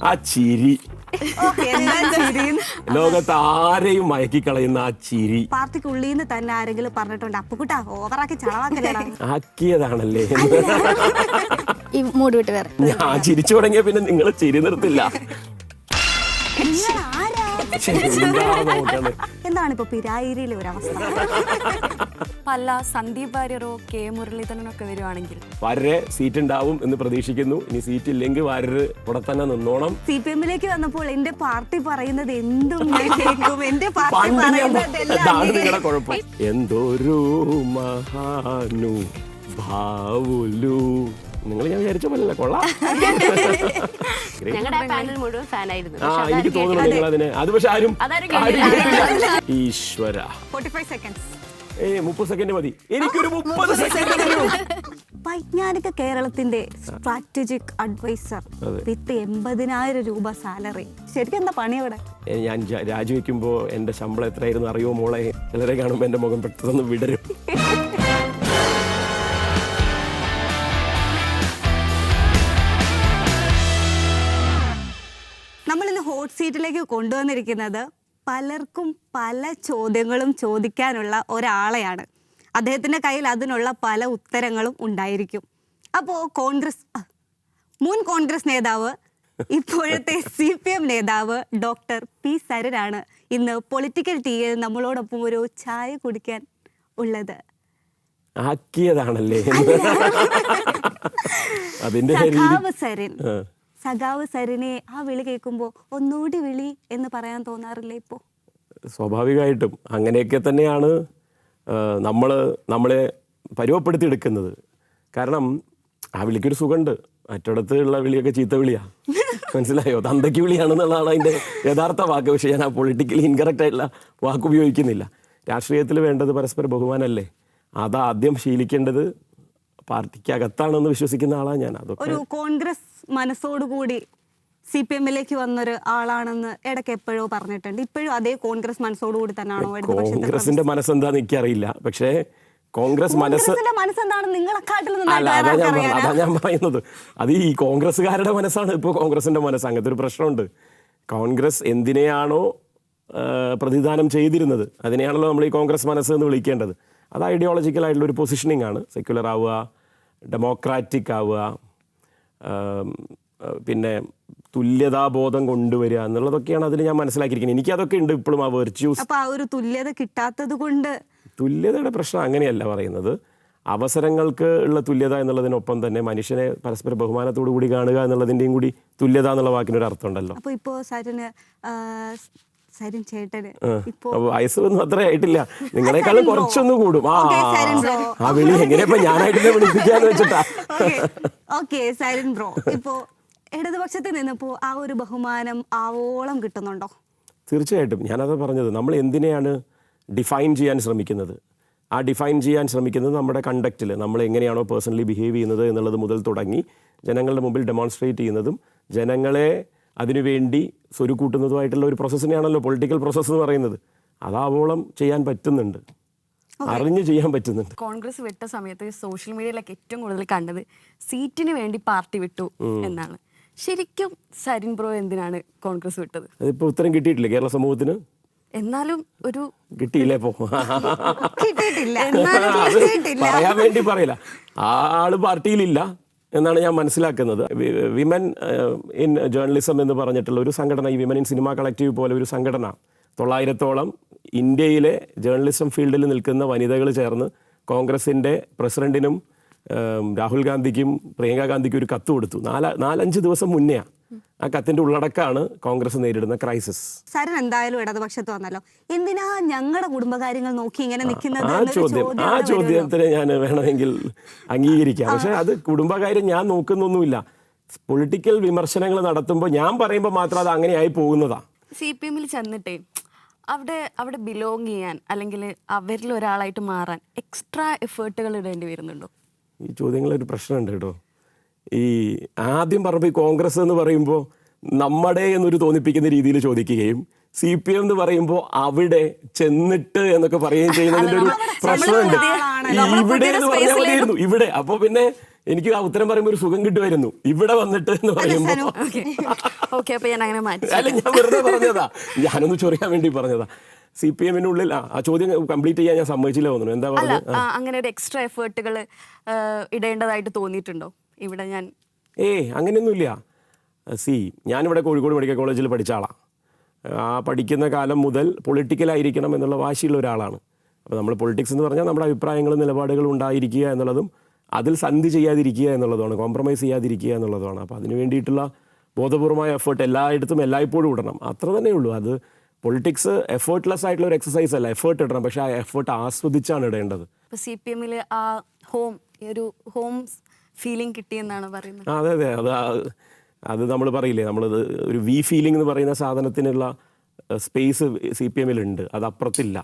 ആ ചിരി, ലോകത്ത് ആരെയും മയക്കിക്കളയുന്ന ആ ചിരി. പാർട്ടിക്കുള്ളിൽ നിന്ന് തന്നെ ആരെങ്കിലും പറഞ്ഞിട്ടുണ്ട് അപ്പുകുട്ടാ ഓവറാക്കി ചളവാക്കലാണ് ആക്കിയതാണല്ലേ ഈ മൂഡ് വിട്ട് വേറെ ഞാൻ ചിരിച്ചു തുടങ്ങിയ പിന്നെ നിങ്ങൾ ചിരി നിർത്തില്ല. എന്താണ് ഇപ്പൊ പിരായിരിയിലെ ഒരു അവസ്ഥ? പല സന്ദീപ് വാര്യരോ കെ മുരളീധരനോ ഒക്കെ വരുവാണെങ്കിൽ വാര്യരെ സീറ്റ് ഉണ്ടാവും എന്ന് പ്രതീക്ഷിക്കുന്നു. ഇനി സീറ്റ് ഇല്ലെങ്കിൽ വാര്യര് ഇവിടെ തന്നെ നിന്നോണം. CPM-ലേക്ക് വന്നപ്പോൾ എന്റെ പാർട്ടി പറയുന്നത് എന്തും ഞാൻ കേൾക്കും. എന്റെ പാർട്ടി പണ്ട് ഞാൻ പറയുന്നതെല്ലാം നിങ്ങളുടെ കുഴപ്പം. എന്തൊരു മഹാനു ഭാവുലു, നിങ്ങൾ ഞാൻ വിചാരിച്ച പോലല്ല. കൊള്ളാം. ഞങ്ങളുടെ പാനൽ മുഴുവൻ ഫാനായിരുന്നു. എനിക്ക് തോന്നുന്നു നിങ്ങൾ അതിന് അത് പക്ഷെ ആരും ഈശ്വര 45 seconds 30 സെക്കൻഡ് മതി. എനിക്കൊരു 30 സെക്കൻഡ് തരൂ. വൈജ്ഞാനിക കേരളത്തിന്റെ സ്ട്രാറ്റജിക് അഡ്വൈസർ വിത്ത് 80,000 രൂപ സാലറി. ശരിക്കും എന്താ പണി അവിടെ? ഞാൻ രാജിവെക്കുമ്പോ എന്റെ ശമ്പളം എത്രയായിരുന്നു അറിയോ മോളെ? ചിലരെ കാണുമ്പോ എന്റെ മുഖം പെട്ടെന്ന് വിടരും. നമ്മളിന്ന് ഹോട്ട് സീറ്റിലേക്ക് കൊണ്ടുവന്നിരിക്കുന്നത് പലർക്കും പല ചോദ്യങ്ങളും ചോദിക്കാനുള്ള ഒരാളെയാണ്. അദ്ദേഹത്തിൻ്റെ കയ്യിൽ അതിനുള്ള പല ഉത്തരങ്ങളും ഉണ്ടായിരിക്കും. അപ്പോൾ മുൻ കോൺഗ്രസ് നേതാവ്, ഇപ്പോഴത്തെ CPM നേതാവ് ഡോക്ടർ P. സരനാണ് ഇന്ന് പൊളിറ്റിക്കൽ ടീയിൽ നമ്മളോടൊപ്പം ഒരു ചായ കുടിക്കാൻ ഉള്ളത്. ആക്കിയതാണല്ലേ അതിന്റെ സഖാവ് സരിനെ ആ വിളി കേൾക്കുമ്പോൾ ഒന്നുകൂടി വിളി എന്ന് പറയാൻ തോന്നാറില്ലേ ഇപ്പോൾ? സ്വാഭാവികമായിട്ടും അങ്ങനെയൊക്കെ തന്നെയാണ് നമ്മളെ പരുവപ്പെടുത്തിയെടുക്കുന്നത്. കാരണം ആ വിളിക്കൊരു സുഖമുണ്ട്. മറ്റിടത്ത് ഉള്ള വിളിയൊക്കെ ചീത്ത വിളിയാ. മനസ്സിലായോ? തന്തയ്ക്ക് വിളിയാണെന്നുള്ളതാണ് അതിൻ്റെ യഥാർത്ഥ വാക്ക്. പക്ഷേ ഞാൻ ആ പൊളിറ്റിക്കലി ഇൻകറക്റ്റ് ആയിട്ടുള്ള വാക്ക് ഉപയോഗിക്കുന്നില്ല. രാഷ്ട്രീയത്തിൽ വേണ്ടത് പരസ്പര ബഹുമാനമല്ലേ? അതാദ്യം ശീലിക്കേണ്ടത് പാർട്ടിക്കകത്താണെന്ന് വിശ്വസിക്കുന്ന ആളാണ് ഞാൻ. അതൊക്കെ ഒരു കോൺഗ്രസ് മനസ്സോടുകൂടി CPM-ലേക്ക് വന്നൊരു ആളാണെന്ന് ഇടയ്ക്ക് എപ്പോഴോ പറഞ്ഞിട്ടുണ്ട്. ഇപ്പോഴും അതേ കോൺഗ്രസ് മനസ്സോടുകൂടി തന്നെയാണോ? കോൺഗ്രസിന്റെ മനസ്സെന്താന്ന് എനിക്കറിയില്ല. പക്ഷേ കോൺഗ്രസ് മനസ്സെന്താണ് നിങ്ങളെക്കാട്ടിൽ അതാ ഞാൻ പറയുന്നത്. അത് ഈ കോൺഗ്രസ്സുകാരുടെ മനസ്സാണ് ഇപ്പോൾ കോൺഗ്രസിന്റെ മനസ്സ്. അങ്ങനത്തെ ഒരു പ്രശ്നമുണ്ട്. കോൺഗ്രസ് എന്തിനെയാണോ പ്രതിദാനം ചെയ്തിരുന്നത് അതിനെയാണല്ലോ നമ്മൾ ഈ കോൺഗ്രസ് മനസ്സ് എന്ന് വിളിക്കേണ്ടത്. അത് ഐഡിയോളജിക്കൽ ആയിട്ടുള്ള ഒരു പൊസിഷനിങ് ആണ്. സെക്യുലർ ആവുക, ഡെമോക്രാറ്റിക് ആവുക, പിന്നെ തുല്യതാബോധം കൊണ്ടുവരിക എന്നുള്ളതൊക്കെയാണ് അതിൽ ഞാൻ മനസ്സിലാക്കിയിരിക്കുന്നത്. എനിക്കതൊക്കെ ഉണ്ട് ഇപ്പോഴും ആ വെർച്യൂസ്. അപ്പോൾ ആ ഒരു തുല്യത കിട്ടാത്തത് കൊണ്ട് തുല്യതയുടെ പ്രശ്നം അങ്ങനെയല്ല പറയുന്നത്. അവസരങ്ങൾക്ക് ഉള്ള തുല്യത എന്നുള്ളതിനൊപ്പം തന്നെ മനുഷ്യനെ പരസ്പര ബഹുമാനത്തോടു കൂടി കാണുക എന്നുള്ളതിൻ്റെയും കൂടി തുല്യത എന്നുള്ള വാക്കിനൊരു അർത്ഥം ഉണ്ടല്ലോ. അപ്പോൾ ഇപ്പോൾ സരിൻ ചേട്ടന് വയസ്സൊന്നും അത്ര ആയിട്ടില്ല. നിങ്ങളെക്കാളും കുറച്ചൊന്നും കൂടും. ആ വിളി എങ്ങനെയപ്പോ ഞാനായിട്ട് വിളിപ്പിക്കാന്ന് വെച്ചിട്ടാ. സരിൻ ബ്രോ, ഇപ്പോ ഇടതുപക്ഷത്തിൽ നിന്നപ്പോ ആ ഒരു ബഹുമാനം ആവോളം കിട്ടുന്നുണ്ടോ? തീർച്ചയായിട്ടും. ഞാനത് പറഞ്ഞത്, നമ്മൾ എന്തിനെയാണ് ഡിഫൈൻ ചെയ്യാൻ ശ്രമിക്കുന്നത്? ആ ഡിഫൈൻ ചെയ്യാൻ ശ്രമിക്കുന്നത് നമ്മുടെ കണ്ടക്റ്റിൽ നമ്മൾ എങ്ങനെയാണോ പേഴ്സണലി ബിഹേവ് ചെയ്യുന്നത് എന്നുള്ളത് മുതൽ തുടങ്ങി ജനങ്ങളുടെ മുമ്പിൽ ഡെമോൺസ്ട്രേറ്റ് ചെയ്യുന്നതും ജനങ്ങളെ അതിനുവേണ്ടി സ്വരുക്കൂട്ടുന്നതുമായിട്ടുള്ള ഒരു പ്രോസസ്സിനെയാണല്ലോ പൊളിറ്റിക്കൽ പ്രോസസ്സ് എന്ന് പറയുന്നത്. അതാവോളം ചെയ്യാൻ പറ്റുന്നുണ്ട്, അറിഞ്ഞ് ചെയ്യാൻ പറ്റുന്നുണ്ട്. കോൺഗ്രസ് വിട്ട സമയത്ത് സോഷ്യൽ മീഡിയയിലൊക്കെ ഏറ്റവും കൂടുതൽ കണ്ടത് സീറ്റിന് വേണ്ടി പാർട്ടി വിട്ടു എന്നാണ്. ശരിക്കും സരിൻ ബ്രോ എന്തിനാണ് കോൺഗ്രസ് വിട്ടത്? അതിപ്പോൾ ഉത്തരം കിട്ടിയിട്ടില്ല കേരള സമൂഹത്തിന്. എന്നാലും ഒരു കിട്ടിയില്ലേ? പറയാൻ വേണ്ടി പറയില്ല. ആള് പാർട്ടിയിലില്ല എന്നാണ് ഞാൻ മനസ്സിലാക്കുന്നത്. വിമൻ ഇൻ ജേർണലിസം എന്ന് പറഞ്ഞിട്ടുള്ള ഒരു സംഘടന, ഈ വിമൻ ഇൻ സിനിമ കളക്റ്റീവ് പോലെ ഒരു സംഘടന, 900-ഓളം ഇന്ത്യയിലെ ജേർണലിസം ഫീൽഡിൽ നിൽക്കുന്ന വനിതകൾ ചേർന്ന് കോൺഗ്രസിൻ്റെ പ്രസിഡന്റിനും രാഹുൽ ഗാന്ധിക്കും പ്രിയങ്ക ഗാന്ധിക്കും ഒരു കത്ത് കൊടുത്തു. 4-5 ദിവസം മുന്നെയാണ്. ആ കത്തിൻ്റെ ഉള്ളടക്കമാണ് കോൺഗ്രസ് നേരിടുന്ന ക്രൈസിസ്. സരൻ എന്തായാലും ഇടതുപക്ഷത്ത് വന്നല്ലോ, എന്തിനാ ഞങ്ങളുടെ കുടുംബകാര്യങ്ങൾ നോക്കി ഇങ്ങനെ നിൽക്കുന്നത്? ആ ചോദ്യത്തിന് ഞാൻ വേണമെങ്കിൽ അംഗീകരിക്കാം. പക്ഷെ അത് കുടുംബകാര്യം ഞാൻ നോക്കുന്നൊന്നുമില്ല. പൊളിറ്റിക്കൽ വിമർശനങ്ങൾ നടത്തുമ്പോൾ ഞാൻ പറയുമ്പോൾ മാത്രം അത് അങ്ങനെ ആയി പോകുന്നതാ. CPM-ൽ ചെന്നിട്ടേ അവിടെ ബിലോങ് ചെയ്യാൻ അല്ലെങ്കിൽ അവരിൽ ഒരാളായിട്ട് മാറാൻ എക്സ്ട്രാ എഫേർട്ടുകൾ ഇടേണ്ടി വരുന്നുണ്ടോ? ഈ ചോദ്യങ്ങളൊരു പ്രശ്നമുണ്ട് കേട്ടോ. ഈ ആദ്യം പറഞ്ഞപ്പോൾ ഈ കോൺഗ്രസ് എന്ന് പറയുമ്പോൾ നമ്മുടെ എന്നൊരു തോന്നിപ്പിക്കുന്ന രീതിയിൽ ചോദിക്കുകയും CPM എന്ന് പറയുമ്പോൾ അവിടെ ചെന്നിട്ട് എന്നൊക്കെ പറയുകയും ചെയ്യുന്നതിൻ്റെ ഒരു പ്രശ്നമുണ്ട്. ഇവിടെ എന്ന് പറഞ്ഞാൽ മതിയായിരുന്നു ഇവിടെ. അപ്പോൾ പിന്നെ എനിക്ക് ആ ഉത്തരം പറയുമ്പോൾ ഒരു സുഖം കിട്ടുമായിരുന്നു. ഇവിടെ വന്നിട്ട് എന്ന് പറയുമ്പോൾ ഓക്കെ, അപ്പൊ ഞാൻ അങ്ങനെ മാറ്റി. അല്ല, ഞാൻ വെറുതെ പറഞ്ഞതാ, ഞാനൊന്ന് ചൊറിയാൻ വേണ്ടി പറഞ്ഞതാ. CPM-നുള്ളിൽ ആ ചോദ്യം കംപ്ലീറ്റ് ചെയ്യാൻ ഞാൻ സമ്മതിച്ചില്ല തോന്നുന്നു. എന്താ അല്ല, പറഞ്ഞത്? അങ്ങനെ ഒരു എക്സ്ട്രാ എഫേർട്ടുകൾ ഇടേണ്ടതായിട്ട് തോന്നിയിട്ടുണ്ടോ ഇവിടെ? ഞാൻ അങ്ങനെയൊന്നുമില്ല. ഞാനിവിടെ കോഴിക്കോട് മെഡിക്കൽ കോളേജിൽ പഠിച്ച ആളാണ്. ആ പഠിക്കുന്ന കാലം മുതൽ പൊളിറ്റിക്കലായിരിക്കണം എന്നുള്ള വാശിയുള്ള ഒരാളാണ്. അപ്പോൾ നമ്മൾ പൊളിറ്റിക്സ് എന്ന് പറഞ്ഞാൽ നമ്മുടെ അഭിപ്രായങ്ങളും നിലപാടുകളും ഉണ്ടായിരിക്കുക എന്നുള്ളതും അതിൽ സന്ധി ചെയ്യാതിരിക്കുക എന്നുള്ളതാണ്, കോംപ്രമൈസ് ചെയ്യാതിരിക്കുക എന്നുള്ളതാണ്. അപ്പോൾ അതിന് വേണ്ടിയിട്ടുള്ള ബോധപൂർവമായ എഫേർട്ട് എല്ലായിടത്തും എല്ലായ്പ്പോഴും ഇടണം. അത്ര തന്നെ ഉള്ളൂ. അത് പൊളിറ്റിക്സ് എഫേർട്ട്ലെസ് ആയിട്ടുള്ള ഒരു എക്സസൈസ് അല്ല, എഫേർട്ട് ഇടണം. പക്ഷേ ആ എഫേർട്ട് ആസ്വദിച്ചാണ് ഇടേണ്ടത്. ഇപ്പോൾ CPM-ൽ ആ ഒരു ഹോം ഫീലിംഗ് കിട്ടിയെന്നാണ് പറയുന്നത്. അതെ, അത് നമ്മൾ പറയില്ലേ, നമ്മളത് ഒരു ഫീലിംഗ് എന്ന് പറയുന്ന സാധനത്തിനുള്ള സ്പേസ് CPM-ലുണ്ട്, അത് അപ്പുറത്തില്ല.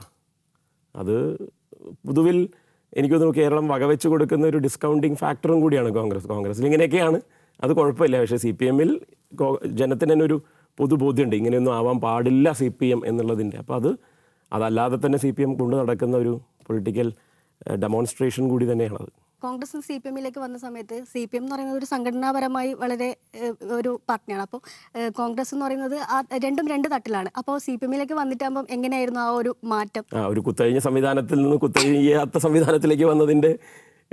അത് പൊതുവിൽ എനിക്ക് തോന്നുന്നു കേരളം വകവെച്ച് കൊടുക്കുന്ന ഒരു ഡിസ്കൗണ്ടിങ് ഫാക്ടറും കൂടിയാണ് കോൺഗ്രസ്സിൽ ഇങ്ങനെയൊക്കെയാണ്. അത് കുഴപ്പമില്ല. പക്ഷേ CPM-ൽ ജനത്തിന് തന്നെ ഒരു പൊതുബോധ്യമുണ്ട്, ഇങ്ങനെയൊന്നും ആവാൻ പാടില്ല CPM എന്നുള്ളതിൻ്റെ. അപ്പോൾ അതല്ലാതെ തന്നെ CPM കൊണ്ട് നടക്കുന്ന ഒരു പൊളിറ്റിക്കൽ ഡെമോൺസ്ട്രേഷൻ കൂടി തന്നെയാണത്. കോൺഗ്രസ് CPM-ലേക്ക് വന്ന സമയത്ത് CPM എന്ന് പറയുന്നത് ഒരു സംഘടനാപരമായി വളരെ ഒരു പാർട്ടിയാണ്. അപ്പോൾ കോൺഗ്രസ് എന്ന് പറയുന്നത് രണ്ടും രണ്ട് തട്ടിലാണ്. അപ്പോൾ CPM-ലേക്ക് വന്നിട്ടാകുമ്പം എങ്ങനെയായിരുന്നു ആ ഒരു മാറ്റം? ഒരു കുത്തഴിഞ്ഞ സംവിധാനത്തിൽ നിന്ന് കുത്തഴിയാത്ത സംവിധാനത്തിലേക്ക് വന്നതിൻ്റെ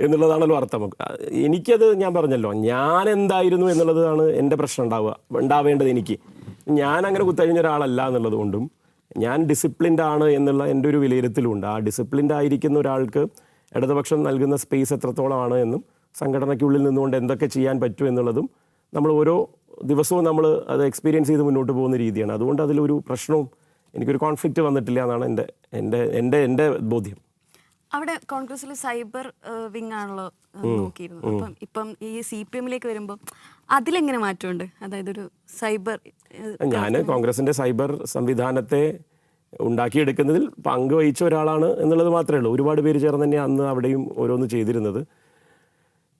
എന്നുള്ളതാണല്ലോ അർത്ഥം. എനിക്കത് ഞാൻ പറഞ്ഞല്ലോ, ഞാൻ എന്തായിരുന്നു എന്നുള്ളതാണ് എൻ്റെ പ്രശ്നം ഉണ്ടാവേണ്ടത്. ഞാൻ അങ്ങനെ കുത്തഴിഞ്ഞ ഒരാളല്ല എന്നുള്ളത് കൊണ്ടും ഞാൻ ഡിസിപ്ലിൻഡ് ആണ് എന്നുള്ള എൻ്റെ ഒരു വിലയിരുത്തലുണ്ട്. ആ ഡിസിപ്ലിൻഡ് ആയിരിക്കുന്ന ഒരാൾക്ക് ഇടതുപക്ഷം നൽകുന്ന സ്പേസ് എത്രത്തോളമാണ് എന്നും സംഘടനയ്ക്കുള്ളിൽ നിന്നുകൊണ്ട് എന്തൊക്കെ ചെയ്യാൻ പറ്റും എന്നുള്ളതും നമ്മൾ ഓരോ ദിവസവും നമ്മൾ അത് എക്സ്പീരിയൻസ് ചെയ്ത് മുന്നോട്ട് പോകുന്ന രീതിയാണ്. അതുകൊണ്ട് അതിലൊരു പ്രശ്നവും എനിക്കൊരു കോൺഫ്ലിക്റ്റ് വന്നിട്ടില്ല എന്നാണ് എൻ്റെ ബോധ്യം. അവിടെ കോൺഗ്രസ്സിൽ സൈബർ വിങ് ആണല്ലോ നോക്കിയിരുന്നത്. ഇപ്പം ഈ CPM-ലേക്ക് വരുമ്പോൾ അതിലെങ്ങനെ മാറ്റമുണ്ട്? അതായത് ഒരു സൈബർ, ഞാൻ കോൺഗ്രസിൻ്റെ സൈബർ സംവിധാനത്തെ ഉണ്ടാക്കിയെടുക്കുന്നതിൽ പങ്കുവഹിച്ച ഒരാളാണ് എന്നുള്ളത് മാത്രമേ ഉള്ളൂ. ഒരുപാട് പേര് ചേർന്ന് തന്നെ അന്ന് അവിടെയും ഓരോന്ന് ചെയ്തിരുന്നത്.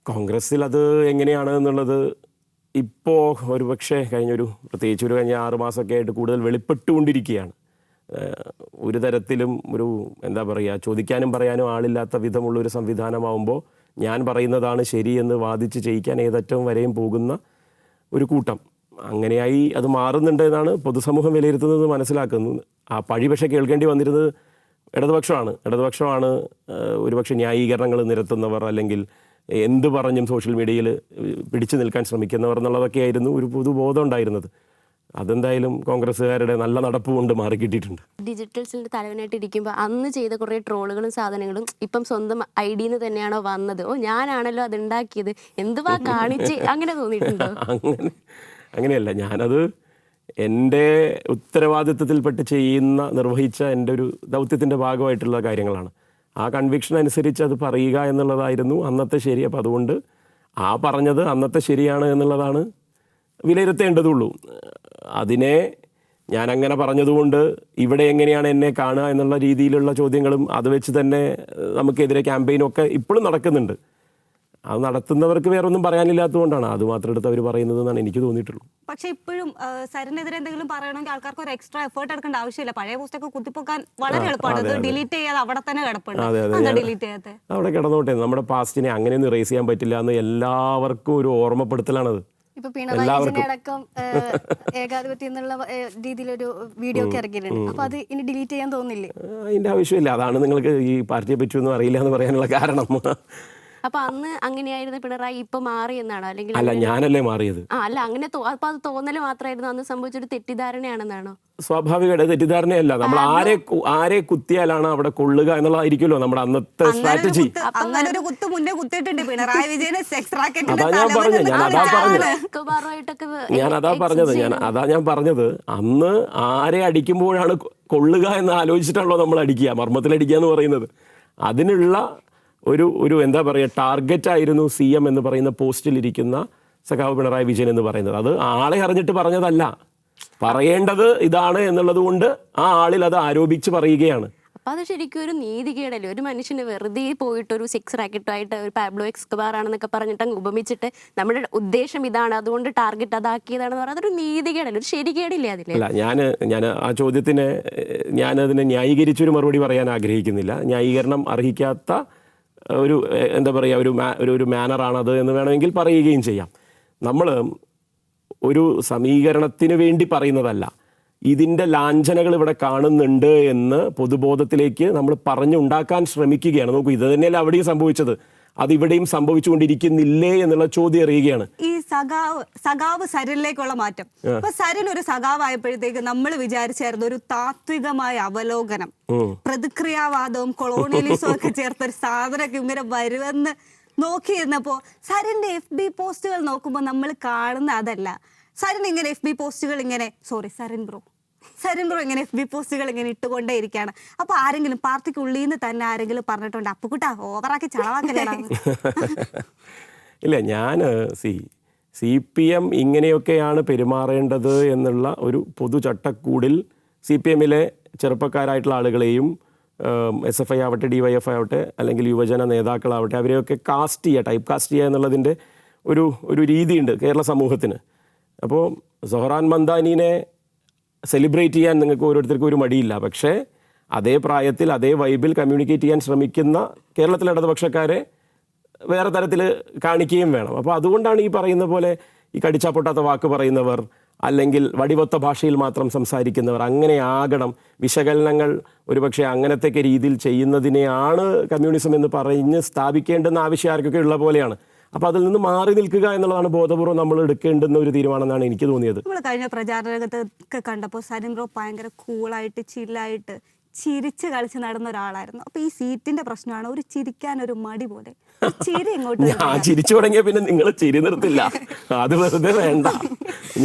കോൺഗ്രസ്സിൽ അത് എങ്ങനെയാണ് എന്നുള്ളത് ഇപ്പോൾ ഒരുപക്ഷെ പ്രത്യേകിച്ച് കഴിഞ്ഞ 6 മാസമൊക്കെ ആയിട്ട് കൂടുതൽ വെളിപ്പെട്ടുകൊണ്ടിരിക്കുകയാണ്. ഒരു തരത്തിലും എന്താ പറയുക, ചോദിക്കാനും പറയാനും ആളില്ലാത്ത വിധമുള്ളൊരു സംവിധാനമാകുമ്പോൾ ഞാൻ പറയുന്നതാണ് ശരിയെന്ന് വാദിച്ച് ചെയ്യിക്കാൻ ഏതറ്റവും വരെയും പോകുന്ന ഒരു കൂട്ടം. അങ്ങനെയായി അത് മാറുന്നുണ്ട് എന്നാണ് പൊതുസമൂഹം വിലയിരുത്തുന്നത്, മനസ്സിലാക്കുന്നത്. ആ പഴി പക്ഷേ കേൾക്കേണ്ടി വന്നിരുന്നത് ഇടതുപക്ഷമാണ് ഒരുപക്ഷെ ന്യായീകരണങ്ങൾ നിരത്തുന്നവർ, അല്ലെങ്കിൽ എന്ത് പറഞ്ഞും സോഷ്യൽ മീഡിയയിൽ പിടിച്ചു നിൽക്കാൻ ശ്രമിക്കുന്നവർ എന്നുള്ളതൊക്കെ ആയിരുന്നു ഒരു പൊതുബോധം ഉണ്ടായിരുന്നത്. അതെന്തായാലും കോൺഗ്രസ്സുകാരുടെ നല്ല നടപ്പ് കൊണ്ട് മാറിക്കിട്ടിയിട്ടുണ്ട്. ഡിജിറ്റൽ സെല്ലിന്റെ തലവനായിട്ട് ഇരിക്കുമ്പോൾ അന്ന് ചെയ്ത കുറേ ട്രോളുകളും സാധനങ്ങളും ഇപ്പം സ്വന്തം ഐഡിന്ന് തന്നെയാണോ വന്നത്? ഞാനാണല്ലോ അത് ഉണ്ടാക്കിയത്, എന്തുവാ കാണിച്ച്, അങ്ങനെ തോന്നിയിട്ടുണ്ടോ? അങ്ങനെയല്ല, ഞാനത് എൻ്റെ ഉത്തരവാദിത്വത്തിൽപ്പെട്ട് നിർവഹിച്ച എൻ്റെ ഒരു ദൗത്യത്തിൻ്റെ ഭാഗമായിട്ടുള്ള കാര്യങ്ങളാണ്. ആ കൺവിക്ഷൻ അനുസരിച്ച് അത് പറയുക എന്നുള്ളതായിരുന്നു അന്നത്തെ ശരി. അപ്പോൾ അതുകൊണ്ട് ആ പറഞ്ഞത് അന്നത്തെ ശരിയാണ് എന്നുള്ളതാണ് വിലയിരുത്തേണ്ടതുള്ളൂ. അതിനെ ഞാൻ അങ്ങനെ പറഞ്ഞതുകൊണ്ട് ഇവിടെ എങ്ങനെയാണ് എന്നെ കാണുക എന്നുള്ള രീതിയിലുള്ള ചോദ്യങ്ങളും അത് വെച്ച് തന്നെ നമുക്കെതിരെ ക്യാമ്പയിനും ഒക്കെ ഇപ്പോഴും നടക്കുന്നുണ്ട്. അത് നടത്തുന്നവർക്ക് വേറെ ഒന്നും പറയാനില്ലാത്തതുകൊണ്ടാണ് അത് മാത്രം എടുത്ത് അവർ പറയുന്നത് എന്നാണ് എനിക്ക് തോന്നിയിട്ടുള്ളൂ. പക്ഷെ ഇപ്പോഴും സരിനെതിരെ എന്തെങ്കിലും പറയണമെങ്കിൽ ആൾക്കാർക്ക് ഒരു എക്സ്ട്രാ എഫേർട്ട് എടുക്കേണ്ട ആവശ്യമില്ല. പഴയ പോസ്റ്റൊക്കെ കുത്തിപ്പൊക്കാൻ വളരെ എളുപ്പമാണ്. ഡിലീറ്റ് ചെയ്യാതെ അവിടെ തന്നെ കിടപ്പുണ്ട്. ഡിലീറ്റ് ചെയ്യാതെ അവിടെ കിടന്നോട്ടെ. നമ്മുടെ പാസ്റ്റിനെ അങ്ങനെയൊന്നും റേസ് ചെയ്യാൻ പറ്റില്ല എന്ന് എല്ലാവർക്കും ഒരു ഓർമ്മപ്പെടുത്തലാണത്. ഇപ്പൊ പിണറായി അടക്കം ഏകാധിപത്യം എന്നുള്ള രീതിയിലൊരു വീഡിയോ ഒക്കെ ഇറക്കിയിട്ടുണ്ട്. അപ്പൊ അത് ഇനി ഡിലീറ്റ് ചെയ്യാൻ തോന്നുന്നില്ലേ? അതിന്റെ ആവശ്യമില്ല. അതാണ് നിങ്ങൾക്ക് ഈ പാർട്ടിയെ പറ്റിയൊന്നും അറിയില്ല എന്ന് പറയാനുള്ള കാരണം. അപ്പൊ അന്ന് അങ്ങനെയായിരുന്നു പിണറായി, ഇപ്പൊ മാറി എന്നാണോ? അല്ലെങ്കിൽ അല്ല, ഞാനല്ലേ മാറിയത്. അല്ല, അങ്ങനെ അപ്പൊ അത് തോന്നല് മാത്രമായിരുന്നു, അന്ന് സംഭവിച്ചൊരു തെറ്റിദ്ധാരണയാണെന്നാണോ? സ്വാഭാവികമായിട്ട് തെറ്റിദ്ധാരണയല്ല. നമ്മൾ ആരെ കുത്തിയാലാണ് അവിടെ കൊള്ളുക എന്നുള്ളതായിരിക്കുമല്ലോ നമ്മുടെ അന്നത്തെ സ്ട്രാറ്റജി. അങ്ങനെ ഒരു കുത്ത് മുന്നേ കുത്തിയിട്ടുണ്ട് പിണറായി വിജയനെ. ഞാൻ പറഞ്ഞത് അന്ന് ആരെ അടിക്കുമ്പോഴാണ് കൊള്ളുക എന്ന് ആലോചിച്ചിട്ടാണല്ലോ നമ്മൾ അടിക്കുക, മർമ്മത്തിലടിക്കുക എന്ന് പറയുന്നത്. അതിനുള്ള ഒരു എന്താ പറയുക, ടാർഗറ്റ് ആയിരുന്നു CM എന്ന് പറയുന്ന പോസ്റ്റിലിരിക്കുന്ന സഖാവ് പിണറായി വിജയൻ എന്ന് പറയുന്നത്. അത് ആളെ അറിഞ്ഞിട്ട് പറഞ്ഞതല്ല, പറയേണ്ടത് ഇതാണ് എന്നുള്ളത് കൊണ്ട് ആ ആളിൽ അത് ആരോപിച്ച് പറയുകയാണ്. അപ്പൊ അത് ശരിക്കും ഒരു നീതികേടല്ലേ? ഒരു മനുഷ്യന് വെറുതെ പോയിട്ട് ഒരു സെക്സ് റാക്കറ്റുമായിട്ട് ഒരു പാബ്ലോ എസ്കോബാർ ആണെന്നൊക്കെ പറഞ്ഞിട്ട് അങ്ങ് ഉപമിച്ചിട്ട് നമ്മുടെ ഉദ്ദേശം ഇതാണ്, അതുകൊണ്ട് ടാർഗറ്റ് അതാക്കിയതാണെന്ന് പറഞ്ഞാൽ അതൊരു നീതികേടല്ലേ? ഒരു ശരികേടില്ലേ അതിൽ? അല്ല, ഞാൻ ആ ചോദ്യത്തിന് ഞാനതിനെ ന്യായീകരിച്ചൊരു മറുപടി പറയാൻ ആഗ്രഹിക്കുന്നില്ല. ന്യായീകരണം അർഹിക്കാത്ത ഒരു എന്താ പറയുക ഒരു മാനറാണത് എന്ന് വേണമെങ്കിൽ പറയുകയും ചെയ്യാം. നമ്മൾ ഒരു സമീകരണത്തിന് വേണ്ടി പറയുന്നതല്ല, ഇതിൻ്റെ ലാഞ്ചനകൾ ഇവിടെ കാണുന്നുണ്ട് എന്ന് പൊതുബോധത്തിലേക്ക് നമ്മൾ പറഞ്ഞുണ്ടാക്കാൻ ശ്രമിക്കുകയാണ്. നോക്കൂ, ഇത് തന്നെയല്ല അവിടെയും സംഭവിച്ചത്, അതിവിടെയും സംഭവിച്ചുകൊണ്ടിരിക്കുന്നില്ലേ എന്നുള്ള ചോദ്യം അറിയുകയാണ്. ഈ സഖാവ് സരിനിലേക്കുള്ള മാറ്റം, അപ്പൊ സരിൻ ഒരു സഖാവായപ്പോഴത്തേക്ക് നമ്മൾ വിചാരിച്ചായിരുന്നു ഒരു താത്വികമായ അവലോകനം, പ്രതിക്രിയാവാദവും കൊളോണിയലിസവും ഒക്കെ ചേർത്ത ഒരു സാധനമൊക്കെ ഇങ്ങനെ വരുമെന്ന് നോക്കിയിരുന്നപ്പോ സരിന്റെ FB പോസ്റ്റുകൾ നോക്കുമ്പോൾ നമ്മൾ കാണുന്ന അതല്ല. സരിൻ ഇങ്ങനെ FB പോസ്റ്റുകൾ ഇങ്ങനെ സരിൻ ബ്രോ ഇങ്ങനെ FB പോസ്റ്റുകൾ ഇങ്ങനെ ഇട്ടുകൊണ്ടേ ഇരിക്കുകയാണ്. അപ്പൊ ആരെങ്കിലും പാർട്ടിക്കുള്ളിൽ നിന്ന് തന്നെ ആരെങ്കിലും പറഞ്ഞിട്ടുണ്ട് അപ്പുകുട്ടാ ഓവറാക്കി ചളവാക്കലാണ്? ഇല്ല, ഞാൻ CPM ഇങ്ങനെയൊക്കെയാണ് പെരുമാറേണ്ടത് എന്നുള്ള ഒരു പൊതു ചട്ടക്കൂടിൽ CPMലെ ചെറുപ്പക്കാരായിട്ടുള്ള ആളുകളെയും SFI ആവട്ടെ DYFI ആവട്ടെ അല്ലെങ്കിൽ യുവജന നേതാക്കളാവട്ടെ അവരെയൊക്കെ ടൈപ്പ് കാസ്റ്റ് ചെയ്യുക എന്നുള്ളതിൻ്റെ ഒരു രീതിയുണ്ട് കേരള സമൂഹത്തിന്. അപ്പോൾ സൊഹറാൻ മന്ദാനിനെ സെലിബ്രേറ്റ് ചെയ്യാൻ നിങ്ങൾക്ക് ഓരോരുത്തർക്കും ഒരു മടിയില്ല. പക്ഷേ അതേ പ്രായത്തിൽ അതേ വൈബിൽ കമ്മ്യൂണിക്കേറ്റ് ചെയ്യാൻ ശ്രമിക്കുന്ന കേരളത്തിലെ ഇടതുപക്ഷക്കാരെ വേറെ തരത്തിൽ കാണിക്കുകയും വേണം. അപ്പോൾ അതുകൊണ്ടാണ് ഈ പറയുന്ന പോലെ ഈ കടിച്ചാ പൊട്ടാത്ത വാക്ക് പറയുന്നവർ അല്ലെങ്കിൽ വടിവൊത്ത ഭാഷയിൽ മാത്രം സംസാരിക്കുന്നവർ അങ്ങനെ ആകണം, വിശകലനങ്ങൾ ഒരുപക്ഷെ അങ്ങനത്തെയൊക്കെ രീതിയിൽ ചെയ്യുന്നതിനെയാണ് കമ്മ്യൂണിസം എന്ന് പറഞ്ഞ് സ്ഥാപിക്കേണ്ടെന്ന ആവശ്യം ആർക്കൊക്കെ ഉള്ള പോലെയാണ്. അപ്പോൾ അതിൽ നിന്ന് മാറി നിൽക്കുക എന്നുള്ളതാണ് ബോധപൂർവ്വം നമ്മൾ എടുക്കേണ്ടുന്ന ഒരു തീരുമാനമെന്നാണ് എനിക്ക് തോന്നിയത്. നമ്മൾ കഴിഞ്ഞ പ്രചാരണ രംഗത്തൊക്കെ കണ്ടപ്പോൾ സരിൻ ബ്രോ ഭയങ്കര കൂളായിട്ട് ചില്ലായിട്ട് ചിരിച്ച് കളിച്ച് നടന്ന ഒരാളായിരുന്നു. അപ്പൊ ഈ സീറ്റിന്റെ പ്രശ്നമാണ് ഒരു ചിരിക്കാൻ ഒരു മടി പോലെ, ചിരി ഇങ്ങോട്ട് ഞാൻ ചിരിച്ചു തുടങ്ങിയ പിന്നെ നിങ്ങൾ ചിരി നിർത്തില്ല, അത് വെറുതെ വേണ്ട.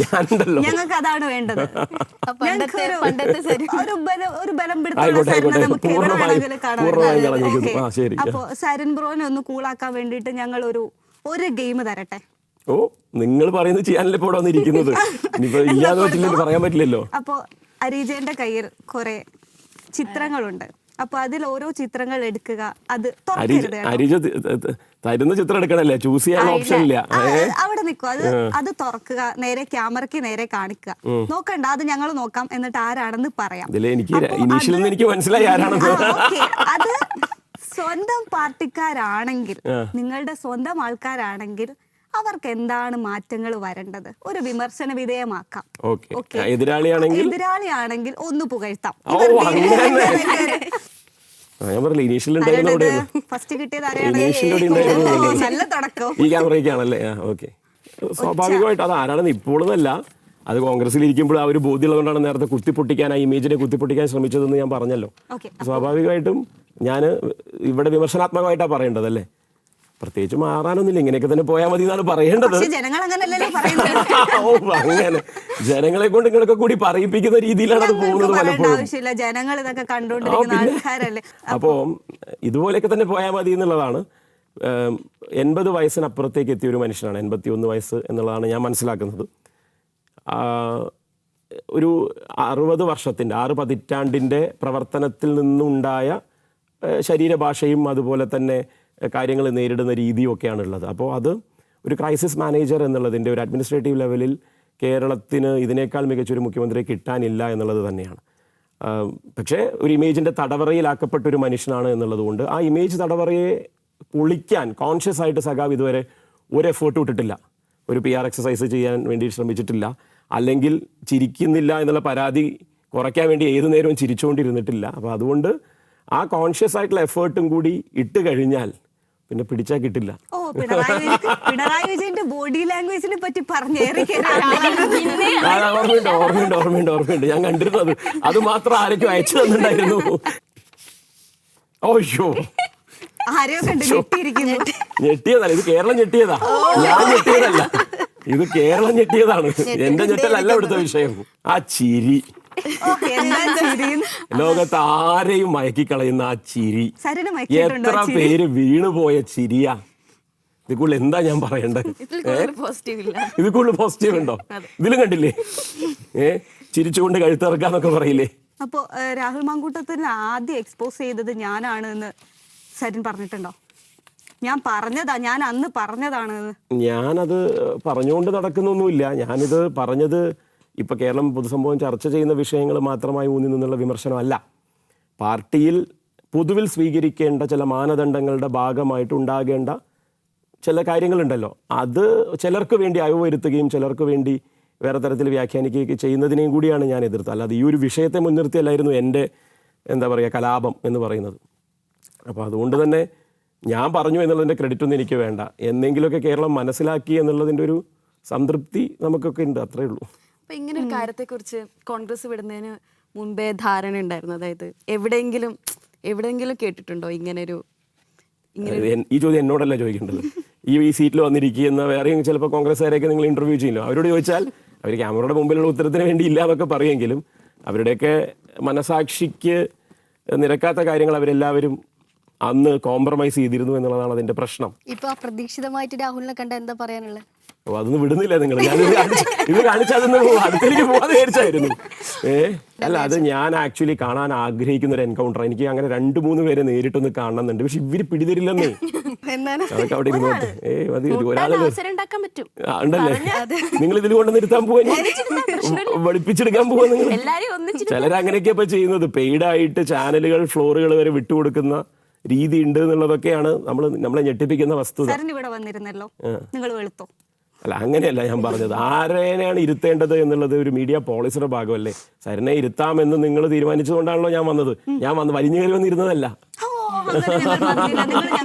ഞാനുണ്ടല്ലോ, ഞങ്ങൾക്ക് അതാണ് വേണ്ടത്. ഒരു ബലം അപ്പൊ സരിൻ ബ്രോനെ ഒന്ന് കൂളാക്കാൻ വേണ്ടിയിട്ട് ഞങ്ങൾ ഒരു ഗെയിം തരട്ടെ. ഓ, നിങ്ങൾ പറയുന്നത് ചെയ്യാനല്ലേ ഇപ്പോൾ വന്നിരിക്കുന്നത്, ഇനിയിപ്പോ ഇല്ലാതെ പറ്റില്ലല്ലോ, പറയാൻ പറ്റില്ലല്ലോ. അപ്പൊ അരീജന്റെ കയ്യിൽ കുറെ ചിത്രങ്ങളുണ്ട്, അപ്പൊ അതിൽ ഓരോ ചിത്രങ്ങൾ എടുക്കുക, അത് അരീജ തരുന്ന ചിത്രം എടുക്കണല്ലേ, ചൂസ് ചെയ്യാൻ ഓപ്ഷൻ ഇല്ല. അവിടെ നിൽക്കും, അത് തുറക്കുക, നേരെ ക്യാമറയ്ക്ക് നേരെ കാണിക്കുക, നോക്കണ്ട അത് ഞങ്ങൾ നോക്കാം, എന്നിട്ട് ആരാണെന്ന് പറയാം. എനിക്ക് മനസ്സിലായി ആരാണെന്ന്. അത് സ്വന്തം പാർട്ടിക്കാരാണെങ്കിൽ, നിങ്ങളുടെ സ്വന്തം ആൾക്കാരാണെങ്കിൽ അവർക്ക് എന്താണ് മാറ്റങ്ങൾ വരേണ്ടത് ഒരു വിമർശന വിധേയമാക്കാം. എതിരാളിയാണെങ്കിൽ ഒന്ന് പുകഴ്ത്താം. ഫസ്റ്റ് കിട്ടിയത് നല്ല തുടക്കം ഈ ക്യാമറയ്ക്കാണല്ലേ? ഓക്കെ, സ്വാഭാവികമായിട്ട് അത് ആരാണെന്ന് ഇപ്പോഴൊന്നല്ല, അത് കോൺഗ്രസിൽ ഇരിക്കുമ്പോൾ ആ ഒരു ബോധ്യമുള്ളതുകൊണ്ടാണ് നേരത്തെ കുത്തിപ്പൊട്ടിക്കാൻ, ആ ഇമേജിനെ കുത്തിപ്പൊട്ടിക്കാൻ ശ്രമിച്ചതെന്ന് ഞാൻ പറഞ്ഞല്ലോ. സ്വാഭാവികമായിട്ടും ഞാൻ ഇവിടെ വിമർശനാത്മകമായിട്ടാണ് പറയേണ്ടതല്ലേ, പ്രത്യേകിച്ച് മാറാനൊന്നുമില്ല, ഇങ്ങനെയൊക്കെ തന്നെ പോയാൽ മതി എന്നാണ് പറയേണ്ടത്. അങ്ങനെ ജനങ്ങളെ കൊണ്ട് ഇങ്ങനെയൊക്കെ കൂടി പറയിപ്പിക്കുന്ന രീതിയിലാണ് അത് പോകുന്നത് പലപ്പോഴും. അപ്പോൾ ഇതുപോലെയൊക്കെ തന്നെ പോയാൽ മതി എന്നുള്ളതാണ്. 80 വയസ്സിനപ്പുറത്തേക്ക് എത്തിയ ഒരു മനുഷ്യനാണ്, 81 വയസ്സ് എന്നുള്ളതാണ് ഞാൻ മനസ്സിലാക്കുന്നത്. ഒരു 60 വർഷത്തിൻ്റെ 6 പതിറ്റാണ്ടിൻ്റെ പ്രവർത്തനത്തിൽ നിന്നുണ്ടായ ശരീരഭാഷയും അതുപോലെ തന്നെ കാര്യങ്ങൾ നേരിടുന്ന രീതിയും ഒക്കെയാണ് ഉള്ളത്. അപ്പോൾ അത് ഒരു ക്രൈസിസ് മാനേജർ എന്നുള്ളതിൻ്റെ ഒരു അഡ്മിനിസ്ട്രേറ്റീവ് ലെവലിൽ കേരളത്തിന് ഇതിനേക്കാൾ മികച്ചൊരു മുഖ്യമന്ത്രിയെ കിട്ടാനില്ല എന്നുള്ളത് തന്നെയാണ്. പക്ഷേ ഒരു ഇമേജിൻ്റെ തടവറയിലാക്കപ്പെട്ടൊരു മനുഷ്യനാണ് എന്നുള്ളതുകൊണ്ട് ആ ഇമേജ് തടവറയെ പൊളിക്കാൻ കോൺഷ്യസ് ആയിട്ട് സഖാവ് ഇതുവരെ ഒരു എഫേർട്ട് ഇട്ടിട്ടില്ല, ഒരു PR എക്സസൈസ് ചെയ്യാൻ വേണ്ടി ശ്രമിച്ചിട്ടില്ല, അല്ലെങ്കിൽ ചിരിക്കുന്നില്ല എന്നുള്ള പരാതി കുറയ്ക്കാൻ വേണ്ടി ഏതു നേരവും ചിരിച്ചുകൊണ്ടിരുന്നിട്ടില്ല. അപ്പോൾ അതുകൊണ്ട് ആ കോൺഷ്യസ് ആയിട്ടുള്ള എഫേർട്ടും കൂടി ഇട്ട് കഴിഞ്ഞാൽ പിന്നെ പിടിച്ചാൽ കിട്ടില്ല. പിണറായി വിജയന്റെ ബോഡി ലാംഗ്വേജിനെ പറ്റി ഓർമ്മയുണ്ട്, ഞാൻ കണ്ടിരുന്നത്. അത് മാത്രം ആരൊക്കെ അയച്ചു തന്നിട്ടുണ്ടായിരുന്നു. ഓയ്യോ, ഞെട്ടിയതല്ല, ഇത് കേരളം ഞെട്ടിയതാ, ഞാൻ ഞെട്ടിയതല്ല, ഇത് കേരളം ഞെട്ടിയതാണ്. എന്റെ ഞെട്ടലല്ല ഇവിടുത്തെ വിഷയം. ആ ചിരി, ലോകത്ത് ആരെയും മയക്കിക്കളയുന്ന ആ ചിരി, എത്ര പേര് വീണുപോയ ചിരിയാ. ഇത് കൂടുതൽ എന്താ ഞാൻ പറയണ്ടത്? ഇത് കൂടുതൽ പോസിറ്റീവ് ഉണ്ടോ? ഇതിലും കണ്ടില്ലേ, ചിരിച്ചുകൊണ്ട് കഴുത്തിറക്കാന്നൊക്കെ പറയില്ലേ. അപ്പോ രാഹുൽ മാങ്കൂട്ടത്തിന് ആദ്യം എക്സ്പോസ് ചെയ്തത് ഞാനാണ് എന്ന് സരിൻ പറഞ്ഞിട്ടുണ്ടോ? ഞാൻ അന്ന് പറഞ്ഞതാണ്. ഞാനത് പറഞ്ഞുകൊണ്ട് നടക്കുന്നൊന്നുമില്ല. ഞാനിത് പറഞ്ഞത് ഇപ്പൊ കേരളം പൊതുസംഭവം ചർച്ച ചെയ്യുന്ന വിഷയങ്ങൾ മാത്രമായി ഊന്നി നിന്നുള്ള വിമർശനമല്ല. പാർട്ടിയിൽ പൊതുവിൽ സ്വീകരിക്കേണ്ട ചില മാനദണ്ഡങ്ങളുടെ ഭാഗമായിട്ട് ഉണ്ടാകേണ്ട ചില കാര്യങ്ങളുണ്ടല്ലോ, അത് ചിലർക്ക് വേണ്ടി അയവ് വരുത്തുകയും ചിലർക്ക് വേണ്ടി വേറെ തരത്തിൽ വ്യാഖ്യാനിക്കുകയൊക്കെ ചെയ്യുന്നതിനെയും കൂടിയാണ് ഞാൻ എതിർത്തത്. അല്ലാതെ ഈ ഒരു വിഷയത്തെ മുൻനിർത്തിയല്ലായിരുന്നു എൻ്റെ എന്താ പറയുക കലാപം എന്ന് പറയുന്നത്. അപ്പോൾ അതുകൊണ്ട് തന്നെ ഞാൻ പറഞ്ഞു എന്നുള്ളതിൻ്റെ ക്രെഡിറ്റൊന്നും എനിക്ക് വേണ്ട. എന്നെങ്കിലുമൊക്കെ കേരളം മനസ്സിലാക്കി എന്നുള്ളതിൻ്റെ ഒരു സംതൃപ്തി നമുക്കൊക്കെ ഉണ്ട്, അത്രേ ഉള്ളൂ. അപ്പൊ ഇങ്ങനെ ഒരു കാര്യത്തെക്കുറിച്ച് കോൺഗ്രസ് വിടുന്നതിന് മുൻപേ ധാരണ ഉണ്ടായിരുന്നു? അതായത് എവിടെയെങ്കിലും കേട്ടിട്ടുണ്ടോ ഇങ്ങനൊരു ഈ ചോദ്യം എന്നോടല്ല ചോദിക്കേണ്ടത്. ഈ സീറ്റിൽ വന്നിരിക്കുന്ന വേറെയും ചിലപ്പോൾ കോൺഗ്രസ്സുകാരെയൊക്കെ നിങ്ങൾ ഇൻ്റർവ്യൂ ചെയ്യില്ലോ, അവരോട് ചോദിച്ചാൽ അവർ ക്യാമറയുടെ മുമ്പിലുള്ള ഉത്തരത്തിന് വേണ്ടി ഇല്ല എന്നൊക്കെ പറയുമെങ്കിലും അവരുടെയൊക്കെ മനസാക്ഷിക്ക് നിരക്കാത്ത കാര്യങ്ങൾ അവരെല്ലാവരും അന്ന് കോംപ്രമൈസ് ചെയ്തിരുന്നു എന്നുള്ളതാണ് അതിൻ്റെ പ്രശ്നം. ഇപ്പൊ അപ്രതീക്ഷിതമായിട്ട് രാഹുലിനെ കണ്ട എന്താ പറയാനുള്ളത്? അപ്പോൾ അതൊന്നും വിടുന്നില്ല നിങ്ങൾ. ഞാൻ ഇത് കാണിച്ചതൊന്ന് അടുത്തേക്ക് പോകാതെ വിചാരിച്ചായിരുന്നു. അല്ല, അത് ഞാൻ ആക്ച്വലി കാണാൻ ആഗ്രഹിക്കുന്ന ഒരു എൻകൗണ്ടർ. എനിക്ക് അങ്ങനെ 2-3 പേരെ നേരിട്ടൊന്ന് കാണണമെന്നുണ്ട്. പക്ഷെ ഇവര് പിടിതരില്ലെന്നേ. അതൊക്കെ അവിടെ ഇരുന്നോട്ടെ. മതി, ഒരാളെ ഉണ്ടല്ലേ, നിങ്ങൾ ഇതിൽ കൊണ്ട് നിർത്താൻ പോവാൻ പഠിപ്പിച്ചെടുക്കാൻ പോവാ നിങ്ങൾ. ചിലരങ്ങനെയൊക്കെ ഇപ്പൊ ചെയ്യുന്നത്. പെയ്ഡായിട്ട് ചാനലുകൾ ഫ്ലോറുകൾ വരെ വിട്ടുകൊടുക്കുന്ന രീതി ഉണ്ട് എന്നുള്ളതൊക്കെയാണ് നമ്മളെ ഞെട്ടിപ്പിക്കുന്ന വസ്തുത. ഇവിടെ വന്നിരുന്നല്ലോ, നിങ്ങൾ വെളുത്തോ? അല്ല, അങ്ങനെയല്ല ഞാൻ പറഞ്ഞത്. ആരെയാണ് ഇരുത്തേണ്ടത് എന്നുള്ളത് ഒരു മീഡിയ പോളിസിയുടെ ഭാഗമല്ലേ. സരിനെ ഇരുത്താമെന്ന് നിങ്ങൾ തീരുമാനിച്ചതുകൊണ്ടാണല്ലോ ഞാൻ വന്നത്. ഞാൻ വലിഞ്ഞു കയറി വന്നിരുന്നതല്ല.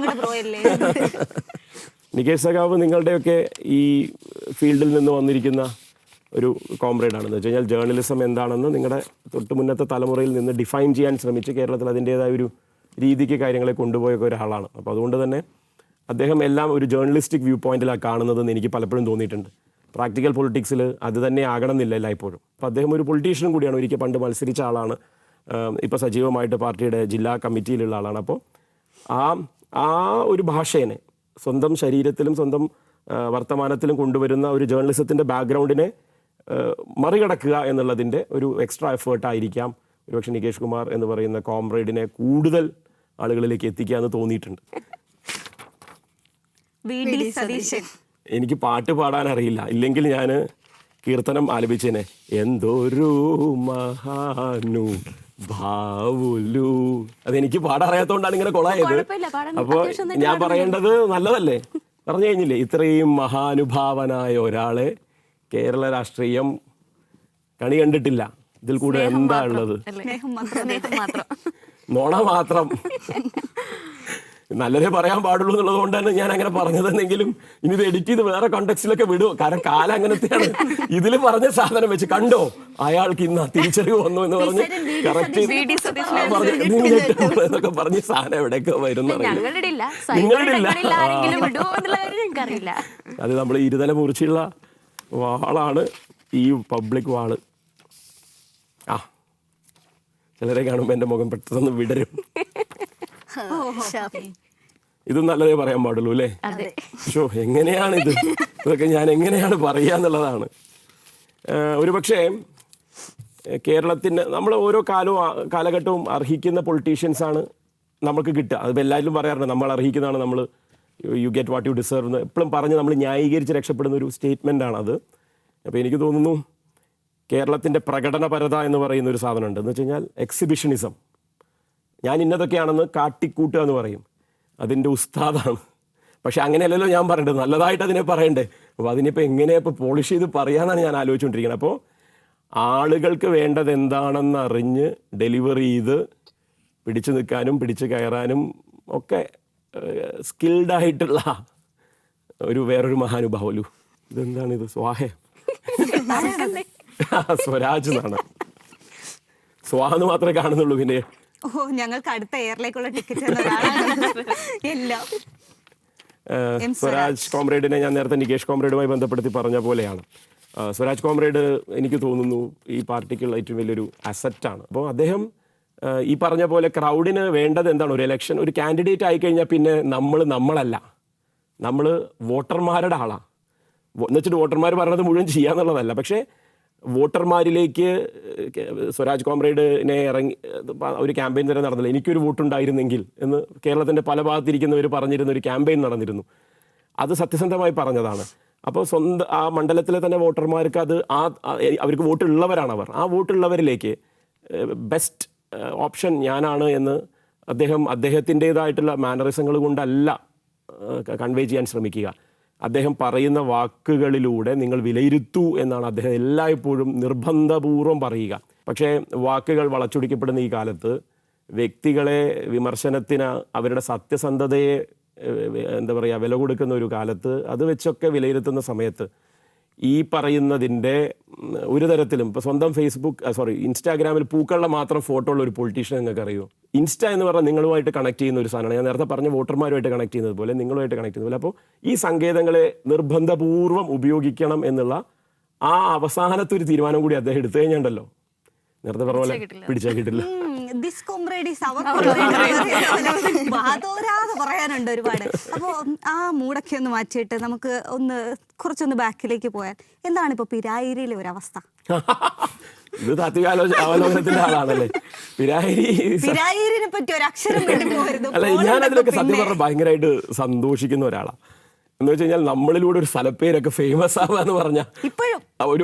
നികേഷ് സഖാവ് നിങ്ങളുടെയൊക്കെ ഈ ഫീൽഡിൽ നിന്ന് വന്നിരിക്കുന്ന ഒരു കോംറേഡാണെന്ന് വെച്ച് കഴിഞ്ഞാൽ ജേർണലിസം എന്താണെന്ന് നിങ്ങളുടെ തൊട്ട് മുന്നത്തെ തലമുറയിൽ നിന്ന് ഡിഫൈൻ ചെയ്യാൻ ശ്രമിച്ച് കേരളത്തിൽ അതിൻ്റേതായ ഒരു രീതിക്ക് കാര്യങ്ങളെ കൊണ്ടുപോയൊക്കെ ഒരാളാണ്. അപ്പോൾ അതുകൊണ്ട് തന്നെ അദ്ദേഹം എല്ലാം ഒരു ജേർണലിസ്റ്റിക് വ്യൂ പോയിന്റിലാണ് കാണുന്നതെന്ന് എനിക്ക് പലപ്പോഴും തോന്നിയിട്ടുണ്ട്. പ്രാക്ടിക്കൽ പൊളിറ്റിക്സിൽ അത് തന്നെ ആകണമെന്നില്ല എല്ലായ്പ്പോഴും. അപ്പോൾ അദ്ദേഹം ഒരു പൊളിറ്റീഷ്യനും കൂടിയാണ്. ഒരിക്കൽ പണ്ട് മത്സരിച്ച ആളാണ്. ഇപ്പോൾ സജീവമായിട്ട് പാർട്ടിയുടെ ജില്ലാ കമ്മിറ്റിയിലുള്ള ആളാണ്. അപ്പോൾ ആ ഒരു ഭാഷേനെ സ്വന്തം ശരീരത്തിലും സ്വന്തം വർത്തമാനത്തിലും കൊണ്ടുവരുന്ന ഒരു ജേർണലിസത്തിൻ്റെ ബാക്ക്ഗ്രൗണ്ടിനെ മറികടക്കുക എന്നുള്ളതിൻ്റെ ഒരു എക്സ്ട്രാ എഫേർട്ടായിരിക്കാം ഒരുപക്ഷെ നികേഷ് കുമാർ എന്ന് പറയുന്ന കോംറേഡിനെ കൂടുതൽ ആളുകളിലേക്ക് എത്തിക്കുക എന്ന് തോന്നിയിട്ടുണ്ട്. എനിക്ക് പാട്ട് പാടാൻ അറിയില്ല, ഇല്ലെങ്കിൽ ഞാൻ കീർത്തനം ആലപിച്ചേനെ. എന്തൊരു മഹാനു ഭാവുലു. അതെനിക്ക് പാടറിയാത്തതുകൊണ്ടാണ് ഇങ്ങനെ കൊളായത്. അപ്പോൾ ഞാൻ പറയേണ്ടത് നല്ലതല്ലേ, പറഞ്ഞു കഴിഞ്ഞില്ലേ. ഇത്രയും മഹാനുഭാവനായ ഒരാളെ കേരള രാഷ്ട്രീയം കണി കണ്ടിട്ടില്ല. ഇതിൽ കൂടെ എന്താ ഉള്ളത്? നോണ മാത്രം. നല്ലതേ പറയാൻ പാടുള്ളൂ എന്നുള്ളത് കൊണ്ടാണ് ഞാൻ അങ്ങനെ പറഞ്ഞതെന്നെങ്കിലും ഇനി ഇത് എഡിറ്റ് ചെയ്ത് വേറെ കോണ്ടെക്സ്റ്റിലൊക്കെ വിടും. കാരണം കാലം അങ്ങനത്തെയാണ്. ഇതിൽ പറഞ്ഞ സാധനം വെച്ച് കണ്ടോ അയാൾക്ക് ഇന്ന് തിരിച്ചറിവ് വന്നു എന്ന് പറഞ്ഞ് കറക്റ്റ് എന്നൊക്കെ പറഞ്ഞ് സാധനം എവിടെയൊക്കെ വരും. അത് നമ്മൾ ഇരുതല മുറിച്ചുള്ള വാളാണ് ഈ പബ്ലിക് വാള്. ചിലരെ കാണുമ്പോൾ എൻ്റെ മുഖം പെട്ടെന്ന് വിടരും. ഇത് നല്ലതേ പറയാൻ പാടുള്ളൂ അല്ലേ? ഷോ, എങ്ങനെയാണിത്? ഇതൊക്കെ ഞാൻ എങ്ങനെയാണ് പറയുക എന്നുള്ളതാണ്. ഒരുപക്ഷെ കേരളത്തിന് നമ്മൾ ഓരോ കാലഘട്ടവും അർഹിക്കുന്ന പൊളിറ്റീഷ്യൻസാണ് നമുക്ക് കിട്ടുക. അതിപ്പോൾ എല്ലാവരും പറയാറുണ്ട് നമ്മൾ അർഹിക്കുന്നതാണ്, നമ്മൾ you get what you deserve എന്ന് എപ്പോഴും പറഞ്ഞ് നമ്മൾ ന്യായീകരിച്ച് രക്ഷപ്പെടുന്ന ഒരു സ്റ്റേറ്റ്മെൻറ്റാണത്. അപ്പോൾ എനിക്ക് തോന്നുന്നു കേരളത്തിൻ്റെ പ്രകടനപരത എന്ന് പറയുന്ന ഒരു സാധനമുണ്ട്. എന്ന് വെച്ച് കഴിഞ്ഞാൽ എക്സിബിഷനിസം. ഞാൻ ഇന്നതൊക്കെയാണെന്ന് കാട്ടിക്കൂട്ടുക എന്ന് പറയും, അതിൻ്റെ ഉസ്താദാണ്. പക്ഷെ അങ്ങനെയല്ലല്ലോ ഞാൻ പറയേണ്ടത്, നല്ലതായിട്ട് അതിനെ പറയണ്ടേ. അപ്പോൾ അതിനിപ്പോൾ എങ്ങനെയാണ് ഇപ്പോൾ പോളിഷ് ചെയ്ത് പറയാമെന്നാണ് ഞാൻ ആലോചിച്ചുകൊണ്ടിരിക്കുന്നത്. അപ്പോൾ ആളുകൾക്ക് വേണ്ടത് എന്താണെന്ന് അറിഞ്ഞ് ഡെലിവറി ചെയ്ത് പിടിച്ചു നിൽക്കാനും പിടിച്ചു കയറാനും ഒക്കെ സ്കിൽഡായിട്ടുള്ള വേറൊരു മഹാനുഭാവലു. ഇതെന്താണിത്? സ്വാഹ സ്വരാജ് എന്നാണ്. സ്വാഹെന്ന് മാത്രമേ കാണുന്നുള്ളൂ. പിന്നെ ഞങ്ങൾക്ക് അടുത്ത എയറിലേക്കുള്ള ടിക്കറ്റ് സ്വരാജ് കോമ്രേഡിനെ ഞാൻ നേരത്തെ നികേഷ് കോമ്രേഡുമായി ബന്ധപ്പെടുത്തി പറഞ്ഞ പോലെയാണ്. സ്വരാജ് കോമ്രേഡ് എനിക്ക് തോന്നുന്നു ഈ പാർട്ടിക്കുള്ള ഏറ്റവും വലിയൊരു അസറ്റാണ്. അപ്പോൾ അദ്ദേഹം ഈ പറഞ്ഞ പോലെ ക്രൗഡിന് വേണ്ടത് എന്താണ്? ഒരു ഇലക്ഷൻ, ഒരു കാൻഡിഡേറ്റ് ആയിക്കഴിഞ്ഞാൽ പിന്നെ നമ്മളല്ല, നമ്മൾ വോട്ടർമാരുടെ ആളാണ്. എന്നുവെച്ചിട്ട് വോട്ടർമാർ പറഞ്ഞത് മുഴുവൻ ചെയ്യാന്നുള്ളതല്ല. പക്ഷേ വോട്ടർമാരിലേക്ക് സ്വരാജ് കോമ്രേഡിനെ ഇറങ്ങി ഒരു ക്യാമ്പയിൻ തന്നെ നടന്നില്ല. എനിക്കൊരു വോട്ടുണ്ടായിരുന്നെങ്കിൽ എന്ന് കേരളത്തിൻ്റെ പല ഭാഗത്തിരിക്കുന്നവർ പറഞ്ഞിരുന്ന ഒരു ക്യാമ്പയിൻ നടന്നിരുന്നു. അത് സത്യസന്ധമായി പറഞ്ഞതാണ്. അപ്പോൾ സ്വന്തം ആ മണ്ഡലത്തിലെ തന്നെ വോട്ടർമാർക്ക് അത് അവർക്ക് വോട്ടുള്ളവരാണ്. ആ വോട്ടുള്ളവരിലേക്ക് ബെസ്റ്റ് ഓപ്ഷൻ ഞാനാണ് എന്ന് അദ്ദേഹത്തിൻ്റെതായിട്ടുള്ള മാനറിസങ്ങൾ കൊണ്ടല്ല കൺവേ ചെയ്യാൻ ശ്രമിക്കുക. അദ്ദേഹം പറയുന്ന വാക്കുകളിലൂടെ നിങ്ങൾ വിലയിരുത്തൂ എന്നാണ് അദ്ദേഹം എല്ലായ്പ്പോഴും നിർബന്ധപൂർവ്വം പറയുക. പക്ഷേ വാക്കുകൾ വളച്ചൊടിക്കപ്പെടുന്ന ഈ കാലത്ത് വ്യക്തികളെ വിമർശനത്തിന് അവരുടെ സത്യസന്ധതയെ എന്താ പറയുക വില കൊടുക്കുന്ന ഒരു കാലത്ത് അത് വെച്ചൊക്കെ വിലയിരുത്തുന്ന സമയത്ത് ഈ പറയുന്നതിൻ്റെ ഒരു തരത്തിലും ഇപ്പോൾ സ്വന്തം ഇൻസ്റ്റാഗ്രാമിൽ പൂക്കളുടെ മാത്രം ഫോട്ടോ ഉള്ള ഒരു പൊളിറ്റീഷ്യൻ നിങ്ങൾക്ക് അറിയുമോ? ഇൻസ്റ്റ എന്ന് പറഞ്ഞാൽ നിങ്ങളുമായിട്ട് കണക്ട് ചെയ്യുന്ന ഒരു സാധനമാണ്. ഞാൻ നേരത്തെ പറഞ്ഞ വോട്ടർമാരുമായിട്ട് കണക്ട് ചെയ്യുന്നത് പോലെ നിങ്ങളുമായിട്ട് കണക്ട് ചെയ്യുന്നത് പോലെ. അപ്പോൾ ഈ സങ്കേതങ്ങളെ നിർബന്ധപൂർവ്വം ഉപയോഗിക്കണം എന്നുള്ള ആ അവസാനത്തെ ഒരു തീരുമാനം കൂടി അദ്ദേഹം എടുത്തു കഴിഞ്ഞുണ്ടല്ലോ, നേരത്തെ പറഞ്ഞ പോലെ പിടിച്ചാൽ കിട്ടില്ല. പറയാനുണ്ട് ഒരുപാട്. അപ്പോൾ ആ മൂടൊക്കെ ഒന്ന് മാറ്റിയിട്ട് നമുക്ക് കുറച്ചൊന്ന് ബാക്കിലേക്ക് പോയാൽ എന്താണ് ഇപ്പൊ പിരായിരിയിലെ ഒരു അവസ്ഥ? ഇത് താത്വികാലോചനത്തിന്റെ ആളാണല്ലേ പിരായിരിനെ പറ്റി ഒരു അക്ഷരം അല്ല, ഞാൻ അതിലൊക്കെ സത്യം പറഞ്ഞാൽ ഭയങ്കരമായിട്ട് സന്തോഷിക്കുന്ന ഒരാളാണ്. എന്ന് വെച്ച് കഴിഞ്ഞാൽ നമ്മളിലൂടെ ഒരു സ്ഥലപ്പേരൊക്കെ ഫേമസ് ആവുക എന്ന് പറഞ്ഞാൽ ഇപ്പോഴും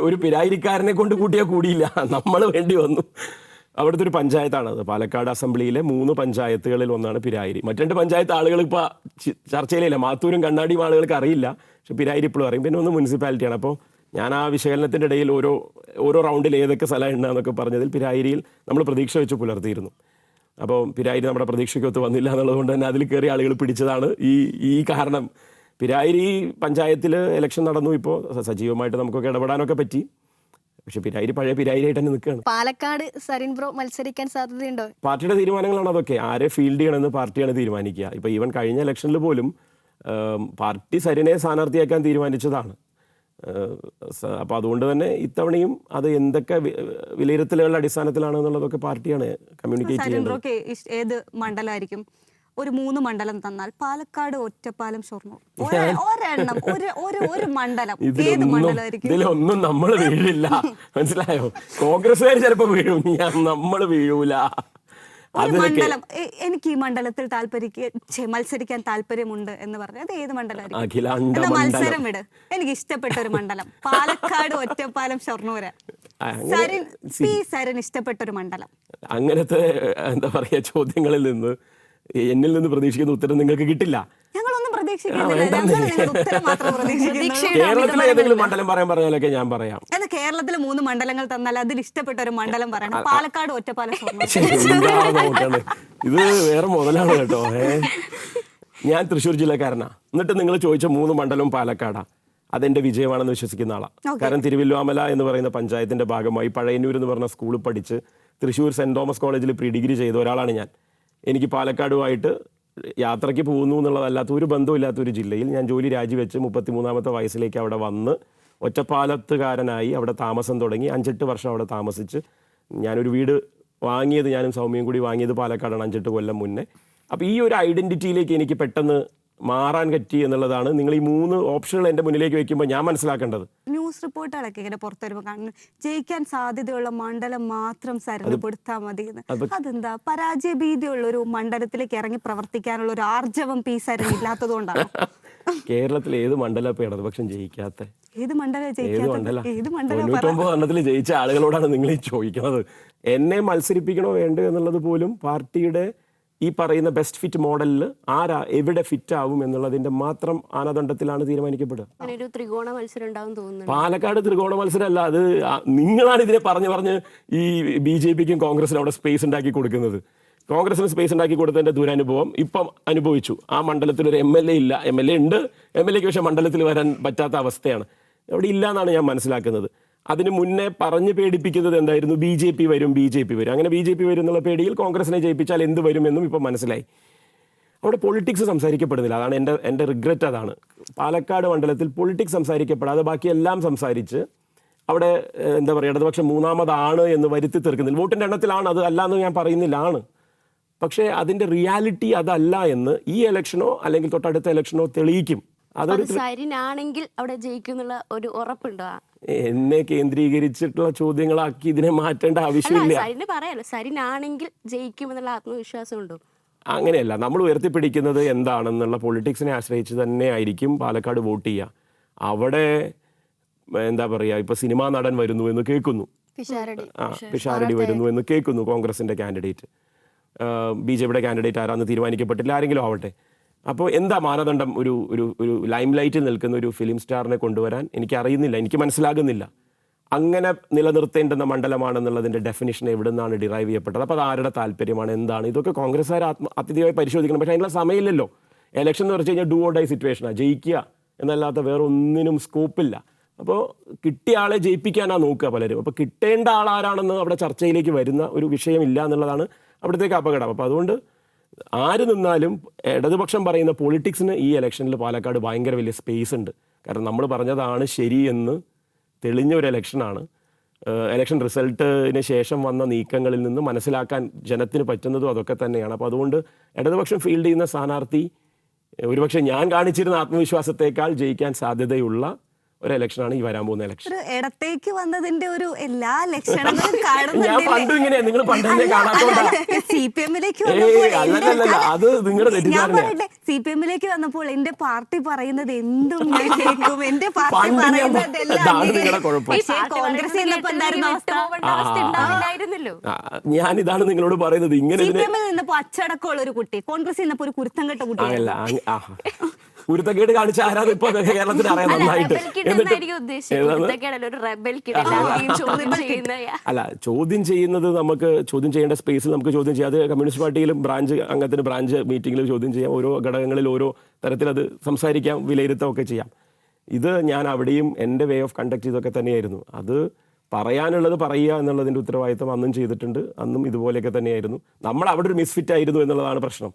ഒരു പിരായിരിക്കാരനെ കൊണ്ട് കൂട്ടിയാൽ കൂടിയില്ല, നമ്മൾ വേണ്ടി വന്നു. അവിടുത്തെ ഒരു പഞ്ചായത്താണത്. പാലക്കാട് അസംബ്ലിയിലെ 3 പഞ്ചായത്തുകളിൽ ഒന്നാണ് പിരായിരി. മറ്റ് 2 പഞ്ചായത്ത് ആളുകൾ ഇപ്പോൾ ചർച്ചയിലില്ല. മാത്തൂരും കണ്ണാടിയും ആളുകൾക്ക് അറിയില്ല, പക്ഷെ പിരായിരി ഇപ്പോഴും അറിയും. പിന്നെ ഒന്ന് മുനിസിപ്പാലിറ്റിയാണ്. അപ്പോൾ ഞാൻ ആ വിശകലനത്തിൻ്റെ ഇടയിൽ ഓരോ റൗണ്ടിൽ ഏതൊക്കെ സ്ഥലം ഉണ്ടെന്നൊക്കെ പറഞ്ഞതിൽ പിരായിരിയിൽ നമ്മൾ പ്രതീക്ഷ വെച്ച് പുലർത്തിയിരുന്നു. അപ്പോൾ പിരായിരി നമ്മുടെ പ്രതീക്ഷയ്ക്കൊത്ത് വന്നില്ല എന്നുള്ളതുകൊണ്ട് തന്നെ അതിൽ കയറിയ ആളുകൾ പിടിച്ചതാണ് ഈ കാരണം. പിരായിരി പഞ്ചായത്തിൽ ഇലക്ഷൻ നടന്നു. ഇപ്പോൾ സജീവമായിട്ട് നമുക്കൊക്കെ ഇടപെടാനൊക്കെ പറ്റി. പക്ഷെ പിരായിരി പഴയ പിരായിരിയായിട്ട് തന്നെ നിൽക്കുകയാണ്. പാലക്കാട് സരിൻ ബ്രോ മത്സരിക്കാൻ സാധ്യതയുണ്ടോ? പാർട്ടിയുടെ തീരുമാനങ്ങളാണ് അതൊക്കെ. ആരെ ഫീൽഡ് ചെയ്യണമെന്ന് പാർട്ടിയാണ് തീരുമാനിക്കുക. ഇപ്പോൾ ഈവൻ കഴിഞ്ഞ ഇലക്ഷനിൽ പോലും പാർട്ടി സരിനെ സ്ഥാനാർത്ഥിയാക്കാൻ തീരുമാനിച്ചതാണ്. അപ്പോൾ അതുകൊണ്ട് തന്നെ ഇത്തവണയും അത് എന്തൊക്കെ വിലയിരുത്തലുകളുടെ അടിസ്ഥാനത്തിലാണ് എന്നുള്ളതൊക്കെ പാർട്ടിയാണ് കമ്മ്യൂണിക്കേറ്റ് ചെയ്യുന്നത്. ഏത് മണ്ഡലമായിരിക്കും? ഒരു 3 മണ്ഡലം തന്നാൽ പാലക്കാട്, ഒറ്റപ്പാലം, ഷൊർണൂർ, ഒരെണ്ണം ഒരു മണ്ഡലം ഏത് മണ്ഡലമായിരിക്കും? ഇതിലൊന്നും നമ്മൾ വീഴില്ല, മനസ്സിലായോ? കോൺഗ്രസ്സുകാർ ചിലപ്പോൾ വീഴും, നമ്മൾ വീഴൂല. മണ്ഡലം എനിക്ക് ഈ മണ്ഡലത്തിൽ മത്സരിക്കാൻ താല്പര്യമുണ്ട് എന്ന് പറഞ്ഞത് ഏത് മണ്ഡലമായിരിക്കും? മത്സരം വിട്. എനിക്ക് ഇഷ്ടപ്പെട്ട ഒരു മണ്ഡലം പാലക്കാട്, ഒറ്റപ്പാലം, ഷൊർണൂര്. സരിൻ ഇഷ്ടപ്പെട്ട ഒരു മണ്ഡലം. അങ്ങനത്തെ എന്താ പറയാ ചോദ്യങ്ങളിൽ നിന്ന് എന്നിൽ നിന്ന് പ്രതീക്ഷിക്കുന്ന ഉത്തരം നിങ്ങൾക്ക് കിട്ടില്ല. കേരളത്തിലെ ഏതെങ്കിലും മണ്ഡലം പറഞ്ഞാലൊക്കെ ഞാൻ പറയാം. കേരളത്തിൽ 3 മണ്ഡലങ്ങൾ തന്നാൽ അതിൽ ഇഷ്ടപ്പെട്ട ഒരു മണ്ഡലം പറയണം. പാലക്കാട്, ഒറ്റപ്പാലം, നോക്കണേ, ഇത് വേറെ മുതലാണ് കേട്ടോ. ഞാൻ തൃശ്ശൂർ ജില്ലക്കാരനാ. എന്നിട്ട് നിങ്ങൾ ചോദിച്ച 3 മണ്ഡലവും പാലക്കാടാ. അതെന്റെ വിജയമാണെന്ന് വിശ്വസിക്കുന്ന ആളാണ്. കാരണം തിരുവല്ലുവാമല എന്ന് പറയുന്ന പഞ്ചായത്തിന്റെ ഭാഗമായി പഴയന്നൂർ എന്ന് പറഞ്ഞ സ്കൂളിൽ പഠിച്ച് തൃശ്ശൂർ സെന്റ് തോമസ് കോളേജിൽ പ്രീ ഡിഗ്രി ചെയ്ത ഒരാളാണ് ഞാൻ. എനിക്ക് പാലക്കാടുമായിട്ട് യാത്രയ്ക്ക് പോകുന്നു എന്നുള്ളതല്ലാത്ത ഒരു ബന്ധമില്ലാത്ത ഒരു ജില്ലയിൽ ഞാൻ ജോലി രാജിവെച്ച് 33-ാമത്തെ വയസ്സിലേക്ക് അവിടെ വന്ന് ഒറ്റപ്പാലത്തുകാരനായി അവിടെ താമസം തുടങ്ങി. 5-8 വർഷം അവിടെ താമസിച്ച് ഞാനൊരു വീട് വാങ്ങിയത്, ഞാനും സൗമ്യയും കൂടി വാങ്ങിയത് പാലക്കാടാണ് 5-8 കൊല്ലം മുന്നേ. അപ്പോൾ ഈ ഒരു ഐഡൻറ്റിറ്റിയിലേക്ക് എനിക്ക് പെട്ടെന്ന് മാറാൻ പറ്റി എന്നുള്ളതാണ് നിങ്ങൾ ഈ 3 ഓപ്ഷനുകൾ എൻ്റെ മുന്നിലേക്ക് വെക്കുമ്പോൾ ഞാൻ മനസ്സിലാക്കേണ്ടത്. ന്യൂസ് റിപ്പോർട്ടുകളൊക്കെ ഇങ്ങനെ പുറത്തു വരുമ്പോൾ കാണുന്നു ജയിക്കാൻ സാധ്യതയുള്ള മണ്ഡലം മാത്രം സരിന് കൊടുത്താൽ മതി. അതെന്താ പരാജയ ഭീതിയുള്ള ഒരു മണ്ഡലത്തിലേക്ക് ഇറങ്ങി പ്രവർത്തിക്കാനുള്ള ഒരു ആർജവം പി സരിന് ഇല്ലാത്തത് കൊണ്ടാണ്? കേരളത്തിൽ ഏത് മണ്ഡലം ഇപ്പോൾ ഇടതുപക്ഷം ജയിക്കാത്ത? ഏത് മണ്ഡലം 99 ജയിച്ച ആളുകളോടാണ് നിങ്ങൾ ഈ ചോദിക്കുന്നത്. എന്നെ മത്സരിപ്പിക്കണോ വേണ്ടോ എന്നുള്ളത് പോലും പാർട്ടിയുടെ ഈ പറയുന്ന ബെസ്റ്റ് ഫിറ്റ് മോഡലിൽ ആരാ എവിടെ ഫിറ്റ് ആവും എന്നുള്ളതിന്റെ മാത്രം ആനദണ്ഡത്തിലാണ് തീരുമാനിക്കപ്പെടുക. പാലക്കാട് ത്രികോണ മത്സരം അല്ല, അത് നിങ്ങളാണ് ഇതിനെ പറഞ്ഞ് ഈ BJPക്കും കോൺഗ്രസിനും അവിടെ സ്പേസ് ഉണ്ടാക്കി കൊടുക്കുന്നത്. കോൺഗ്രസിന് സ്പേസ് ഉണ്ടാക്കി കൊടുത്തതിന്റെ ദുരനുഭവം ഇപ്പം അനുഭവിച്ചു. ആ മണ്ഡലത്തിൽ ഒരു MLA ഇല്ല. MLA ഉണ്ട്, MLAക്ക് പക്ഷേ മണ്ഡലത്തിൽ വരാൻ പറ്റാത്ത അവസ്ഥയാണ്. അവിടെ ഇല്ല എന്നാണ് ഞാൻ മനസ്സിലാക്കുന്നത്. അതിന് മുന്നേ പറഞ്ഞ് പേടിപ്പിക്കുന്നത് എന്തായിരുന്നു? BJP വരും. അങ്ങനെ BJP വരും എന്നുള്ള പേടിയിൽ കോൺഗ്രസിനെ ജയിപ്പിച്ചാൽ എന്ത് വരുമെന്നും ഇപ്പം മനസ്സിലായി. അവിടെ പൊളിറ്റിക്സ് സംസാരിക്കപ്പെടുന്നില്ല. അതാണ് എൻ്റെ റിഗ്രറ്റ്. അതാണ് പാലക്കാട് മണ്ഡലത്തിൽ പൊളിറ്റിക്സ് സംസാരിക്കപ്പെടാതെ ബാക്കി എല്ലാം സംസാരിച്ച് അവിടെ എന്താ പറയുക ഇടതുപക്ഷം 3ാമതാണ് എന്ന് വരുത്തി തീർക്കുന്നില്ല. വോട്ടിൻ്റെ എണ്ണത്തിലാണ്, അത് അല്ല എന്ന് ഞാൻ പറയുന്നില്ല, ആണ്. പക്ഷേ അതിൻ്റെ റിയാലിറ്റി അതല്ല എന്ന് ഈ ഇലക്ഷനോ അല്ലെങ്കിൽ തൊട്ടടുത്ത ഇലക്ഷനോ തെളിയിക്കും. സരിനാണെങ്കിൽ അവിടെ ജയിക്കുന്നുള്ള ഒരു ഉറപ്പുണ്ടോ? എന്നെ കേന്ദ്രീകരിച്ചിട്ടുള്ള ചോദ്യങ്ങളാക്കി ഇതിനെ മാറ്റേണ്ട ആവശ്യമില്ല. സരിന് പറയാലോ, സരിനാണെങ്കിൽ ജയിക്കുമെന്നുള്ള ആത്മവിശ്വാസം ഉണ്ടോ? അങ്ങനെയല്ല. നമ്മൾ ഉയർത്തിപ്പിടിക്കുന്നത് എന്താണെന്നുള്ള പൊളിറ്റിക്സിനെ ആശ്രയിച്ച് തന്നെ ആയിരിക്കും പാലക്കാട് വോട്ട് ചെയ്യുക. അവിടെ എന്താ പറയുക, ഇപ്പൊ സിനിമാ നടൻ വരുന്നു എന്ന് കേൾക്കുന്നു, പിഷാരടി വരുന്നു എന്ന് കേൾക്കുന്നു, കോൺഗ്രസിന്റെ കാൻഡിഡേറ്റ്. BJPയുടെ കാൻഡിഡേറ്റ് ആരാന്ന് തീരുമാനിക്കപ്പെട്ടില്ല, ആരെങ്കിലും ആവട്ടെ. അപ്പോൾ എന്താ മാനദണ്ഡം ഒരു ലൈം ലൈറ്റിൽ നിൽക്കുന്ന ഒരു ഫിലിം സ്റ്റാറിനെ കൊണ്ടുവരാൻ? എനിക്കറിയുന്നില്ല, എനിക്ക് മനസ്സിലാകുന്നില്ല. അങ്ങനെ നിലനിർത്തേണ്ടുന്ന മണ്ഡലമാണെന്നുള്ളതിൻ്റെ ഡെഫിനിഷൻ എവിടെ നിന്നാണ് ഡിറൈവ് ചെയ്യപ്പെട്ടത്? അപ്പോൾ അത് ആരുടെ താല്പര്യമാണ്, എന്താണ്? ഇതൊക്കെ കോൺഗ്രസ്സുകാർ അത്യധികമായി പരിശോധിക്കണം. പക്ഷേ അതിനുള്ള സമയമില്ലല്ലോ. എലക്ഷൻ എന്ന് പറഞ്ഞു കഴിഞ്ഞാൽ ഡു ഓർ ഡൈ സിറ്റുവേഷനാണ്, ജയിക്കുക എന്നല്ലാത്ത വേറെ ഒന്നിനും സ്കോപ്പില്ല. അപ്പോൾ കിട്ടിയ ആളെ ജയിപ്പിക്കാനാണ് നോക്കുക പലരും. അപ്പോൾ കിട്ടേണ്ട ആളാരാണെന്ന് അവിടെ ചർച്ചയിലേക്ക് വരുന്ന ഒരു വിഷയമില്ല എന്നുള്ളതാണ് അവിടത്തേക്ക് അപകടം. അപ്പോൾ അതുകൊണ്ട് ആര് നിന്നാലും ഇടതുപക്ഷം പറയുന്ന പൊളിറ്റിക്സിന് ഈ ഇലക്ഷനിൽ പാലക്കാട് ഭയങ്കര വലിയ സ്പേസ് ഉണ്ട്. കാരണം നമ്മൾ പറഞ്ഞതാണ് ശരിയെന്ന് തെളിഞ്ഞ ഒരു ഇലക്ഷനാണ്. ഇലക്ഷൻ റിസൾട്ടിന് ശേഷം വന്ന നീക്കങ്ങളിൽ നിന്ന് മനസ്സിലാക്കാൻ ജനത്തിന് പറ്റുന്നതും അതൊക്കെ തന്നെയാണ്. അപ്പോൾ അതുകൊണ്ട് ഇടതുപക്ഷം ഫീൽഡ് ചെയ്യുന്ന സ്ഥാനാർത്ഥി ഒരുപക്ഷെ ഞാൻ കാണിച്ചിരുന്ന ആത്മവിശ്വാസത്തേക്കാൾ ജയിക്കാൻ സാധ്യതയുള്ള ഒരു ഇലക്ഷനാണ് ഈ വരാൻ പോകുന്ന ഇലക്ഷൻ. ഇടത്തേക്ക് വന്നതിന്റെ ഒരു എല്ലാ ലക്ഷണങ്ങളും ഞാൻ പണ്ടും ഇങ്ങനെ, നിങ്ങൾ പണ്ടേ കാണാത്തോണ്ടാ. CPM-ലേക്ക് അല്ലല്ല, അത് നിങ്ങളുടെ തെറ്റിദ്ധാരണ. CPM-ലേക്ക് വന്നപ്പോൾ എന്റെ പാർട്ടി പറയുന്നത് എന്തും ഞാൻ കേൾക്കും, എന്റെ പാർട്ടി അതാണ് പറയുന്നതെല്ലാം നിങ്ങളുടെ കുഴപ്പം. പക്ഷേ കോൺഗ്രസ് ചെന്നപ്പോ എന്തായിരുന്നു ഞാനിതാണ് നിങ്ങളോട് പറയുന്നത്. ഇങ്ങനെ CPM-ൽ നിന്നപ്പോ അച്ചടക്കമുള്ള ഒരു കുട്ടി, കോൺഗ്രസ് നിന്നപ്പോ ഒരു കുരുത്തം കെട്ട കുട്ടി. കുരുത്തക്കേട് കാണിച്ച ആരാധ ഇപ്പൊ കേരളത്തിൽ അറിയാം നന്നായിട്ട്. അല്ല, ചോദ്യം ചെയ്യുന്നത് നമുക്ക് ചോദ്യം ചെയ്യേണ്ട സ്പേസിൽ നമുക്ക് ചോദ്യം ചെയ്യാം. അത് കമ്മ്യൂണിസ്റ്റ് പാർട്ടിയിലും ബ്രാഞ്ച് അംഗത്തിന് ബ്രാഞ്ച് മീറ്റിംഗിൽ ചോദ്യം ചെയ്യാം. ഓരോ ഘടകങ്ങളിൽ ഓരോ തരത്തിൽ അത് സംസാരിക്കാം, വിലയിരുത്തുകയൊക്കെ ചെയ്യാം. ഇത് ഞാൻ അവിടെയും എൻ്റെ വേ ഓഫ് കണ്ടക്ട് ഇതൊക്കെ തന്നെയായിരുന്നു. അത് പറയാനുള്ളത് പറയുക എന്നുള്ളതിൻ്റെ ഉത്തരവാദിത്തം അന്നും ചെയ്തിട്ടുണ്ട്. അന്നും ഇതുപോലെയൊക്കെ തന്നെയായിരുന്നു. നമ്മൾ അവിടെ ഒരു മിസ്ഫിറ്റ് ആയിരുന്നു എന്നുള്ളതാണ് പ്രശ്നം.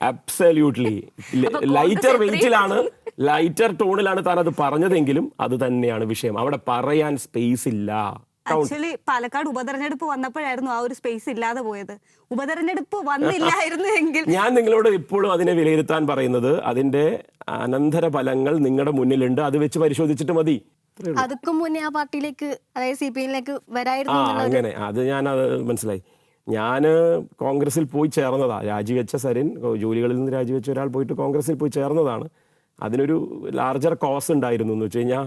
അബ്സല്യൂട്ട്ലി. ലൈറ്റർ വെയിറ്റിലാണ്, ലൈറ്റർ ടോണിലാണ് താൻ അത് പറഞ്ഞതെങ്കിലും അത് തന്നെയാണ് വിഷയം. അവിടെ പറയാൻ സ്പേസ് ഇല്ല. ആക്ച്വലി പാലക്കാട് ഉപതെരഞ്ഞെടുപ്പ് വന്നപ്പോഴായിരുന്നു ആ ഒരു സ്പേസ് ഇല്ലാതെ പോയത്. ഉപതെരഞ്ഞെടുപ്പ് വന്നില്ലായിരുന്നു എങ്കിൽ ഞാൻ നിങ്ങളോട് ഇപ്പോഴും അതിനെ വിലയിരുത്താൻ പറയുന്നത് അതിന്റെ അനന്തര ഫലങ്ങൾ നിങ്ങളുടെ മുന്നിലുണ്ട്. അത് വെച്ച് പരിശോധിച്ചിട്ട് മതി. അതുക്കും മുന്നേ ആ പാർട്ടിയിലേക്ക്, അതായത് CPM-ലേക്ക് വരായിരുന്നു. അങ്ങനെ അത് ഞാനത് മനസ്സിലായി. ഞാൻ കോൺഗ്രസിൽ പോയി ചേർന്നതാണ്. രാജിവെച്ച സരിൻ, ജോലികളിൽ നിന്ന് രാജിവെച്ച ഒരാൾ പോയിട്ട് കോൺഗ്രസിൽ പോയി ചേർന്നതാണ്. അതിനൊരു ലാർജർ കോസ് ഉണ്ടായിരുന്നു. എന്ന് വെച്ച് കഴിഞ്ഞാൽ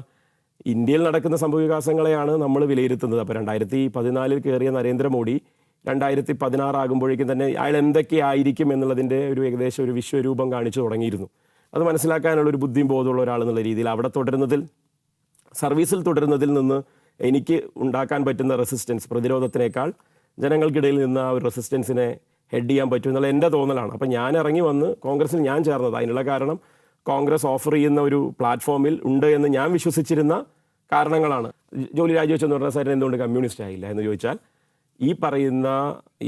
ഇന്ത്യയിൽ നടക്കുന്ന സംഭവവികാസങ്ങളെയാണ് നമ്മൾ വിലയിരുത്തുന്നത്. അപ്പോൾ 2014 കയറിയ നരേന്ദ്രമോദി 2016 ആകുമ്പോഴേക്കും തന്നെ അയാൾ എന്തൊക്കെയായിരിക്കും എന്നുള്ളതിൻ്റെ ഒരു ഏകദേശം ഒരു വിശ്വരൂപം കാണിച്ചു തുടങ്ങിയിരുന്നു. അത് മനസ്സിലാക്കാനുള്ള ഒരു ബുദ്ധിയും ബോധമുള്ള ഒരാളെന്നുള്ള രീതിയിൽ അവിടെ തുടരുന്നതിൽ, സർവീസിൽ തുടരുന്നതിൽ നിന്ന് എനിക്ക് ഉണ്ടാക്കാൻ പറ്റുന്ന റെസിസ്റ്റൻസ്, പ്രതിരോധത്തിനേക്കാൾ ജനങ്ങൾക്കിടയിൽ നിന്ന് ആ ഒരു റെസിസ്റ്റൻസിനെ ഹെഡ് ചെയ്യാൻ പറ്റും എന്നുള്ള എൻ്റെ തോന്നലാണ്. അപ്പം ഞാൻ ഇറങ്ങി വന്ന് കോൺഗ്രസിൽ ഞാൻ ചേർന്നത് അതിനുള്ള കാരണം കോൺഗ്രസ് ഓഫർ ചെയ്യുന്ന ഒരു പ്ലാറ്റ്ഫോമിൽ ഉണ്ട് എന്ന് ഞാൻ വിശ്വസിച്ചിരുന്ന കാരണങ്ങളാണ്. ജോലി രാജിവെച്ചെന്ന് പറഞ്ഞാൽ സാറിന് എന്തുകൊണ്ട് കമ്മ്യൂണിസ്റ്റ് ആയില്ല എന്ന് ചോദിച്ചാൽ, ഈ പറയുന്ന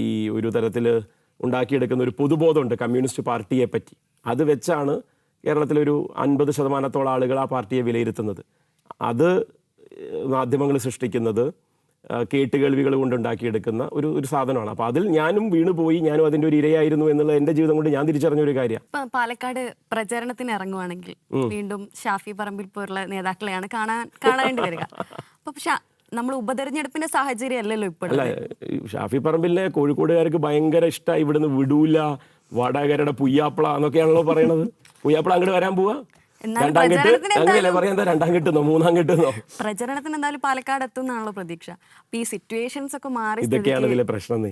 ഈ ഒരു തരത്തിൽ ഉണ്ടാക്കിയെടുക്കുന്ന ഒരു പൊതുബോധമുണ്ട് കമ്മ്യൂണിസ്റ്റ് പാർട്ടിയെ പറ്റി. അത് വെച്ചാണ് കേരളത്തിലൊരു 50% ആളുകൾ ആ പാർട്ടിയെ വിലയിരുത്തുന്നത്. അത് മാധ്യമങ്ങൾ സൃഷ്ടിക്കുന്നത് കേട്ടുകേൾവികൾ കൊണ്ടുണ്ടാക്കിയെടുക്കുന്ന ഒരു സാധനമാണ്. അപ്പോൾ അതിൽ ഞാനും വീണുപോയി, ഞാനും അതിൻ്റെ ഒരു ഇരയായിരുന്നു എന്നുള്ള എൻ്റെ ജീവിതം കൊണ്ട് ഞാൻ തിരിച്ചറിഞ്ഞ ഒരു കാര്യം. പാലക്കാട് പ്രചരണത്തിന് ഇറങ്ങുവാണെങ്കിൽ വീണ്ടും ഷാഫി പറമ്പിൽ പോലുള്ള നേതാക്കളെയാണ് കാണേണ്ടി വരിക. പക്ഷെ നമ്മൾ ഉപതെരഞ്ഞെടുപ്പിന്റെ സാഹചര്യം അല്ലല്ലോ ഇപ്പോഴും. അല്ല, ഷാഫി പറമ്പിലിനെ കോഴിക്കോടുകാർക്ക് ഭയങ്കര ഇഷ്ടമായി, ഇവിടുന്ന് വിടൂല, വടകരയുടെ പുയ്യാപ്പിള എന്നൊക്കെയാണല്ലോ പറയണത്. പുയ്യാപ്പിള അങ്ങോട്ട് വരാൻ പോവാ, രണ്ടാം കെട്ട് അങ്ങനെയല്ലേ പറയാൻ, രണ്ടാം കെട്ടുന്നോ മൂന്നാം കെട്ടുന്നോ? പ്രചരണത്തിന് എന്തായാലും പാലക്കാട് എത്തുന്നാണല്ലോ പ്രതീക്ഷ. ഈ സിറ്റുവേഷൻസ് ഒക്കെ മാറി, ഇതൊക്കെയാണ് ഇതിലെ പ്രശ്നം.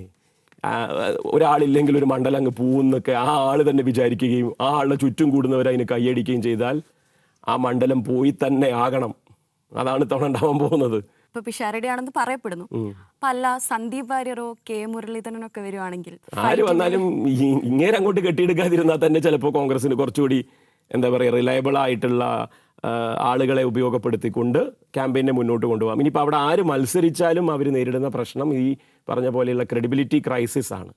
ഒരാളില്ലെങ്കിൽ ഒരു മണ്ഡലം അങ്ങ് പോവുന്നൊക്കെ ആ ആള് തന്നെ വിചാരിക്കുകയും ആ ആളുടെ ചുറ്റും കൂടുന്നവർ അതിന് കൈയടിക്കുകയും ചെയ്താൽ ആ മണ്ഡലം പോയി തന്നെ ആകണം. അതാണ് ഇത്തവണ ഉണ്ടാവാൻ പോകുന്നത്. ഇപ്പൊ പിഷാരടി ആണെന്ന് പറയപ്പെടുന്നു. അപ്പൊ അല്ല, സന്ദീപ് വാര്യരോ കെ മുരളീധരനോ ഒക്കെ വരുവാണെങ്കിൽ, ആര് വന്നാലും ഇങ്ങേരെ അങ്ങോട്ട് കെട്ടിയെടുക്കാതിരുന്നാൽ തന്നെ ചിലപ്പോൾ കോൺഗ്രസിന് കുറച്ചുകൂടി എന്താ പറയുക, റിലയബിൾ ആയിട്ടുള്ള ആളുകളെ ഉപയോഗപ്പെടുത്തിക്കൊണ്ട് ക്യാമ്പയിനെ മുന്നോട്ട് കൊണ്ടുപോകാം. ഇനിയിപ്പോൾ അവിടെ ആര് മത്സരിച്ചാലും അവർ നേരിടുന്ന പ്രശ്നം ഈ പറഞ്ഞ പോലെയുള്ള ക്രെഡിബിലിറ്റി ക്രൈസിസ് ആണ്.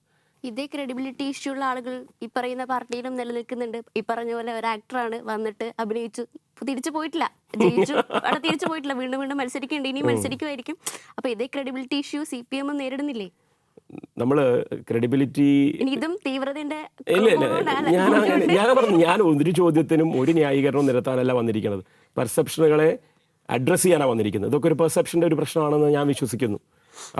ഇതേ ക്രെഡിബിലിറ്റി ഇഷ്യൂ ഉള്ള ആളുകൾ ഈ പറയുന്ന പാർട്ടിയിലും നിലനിൽക്കുന്നുണ്ട്. ഈ പറഞ്ഞ പോലെ ഒരു ആക്ടറാണ്, വന്നിട്ട് അഭിനയിച്ചു, തിരിച്ചു പോയിട്ടില്ല, ജയിച്ചു, അവിടെ തിരിച്ചു പോയിട്ടില്ല, വീണ്ടും വീണ്ടും മത്സരിക്കുന്നുണ്ട്, ഇനി മത്സരിക്കുമായിരിക്കും. അപ്പൊ ഇതേ ക്രെഡിബിലിറ്റി ഇഷ്യൂ CPM നേരിടുന്നില്ലേ? നമ്മൾ ക്രെഡിബിലിറ്റി ഇതും തീവ്രതയുടെ ഞാൻ ഒരു ചോദ്യത്തിനും ഒരു ന്യായീകരണവും നിരത്താനല്ല വന്നിരിക്കുന്നത്. പെർസെപ്ഷനുകളെ അഡ്രസ്സ് ചെയ്യാനാണ് വന്നിരിക്കുന്നത്. ഇതൊക്കെ ഒരു പെർസെപ്ഷൻ്റെ ഒരു പ്രശ്നമാണെന്ന് ഞാൻ വിശ്വസിക്കുന്നു.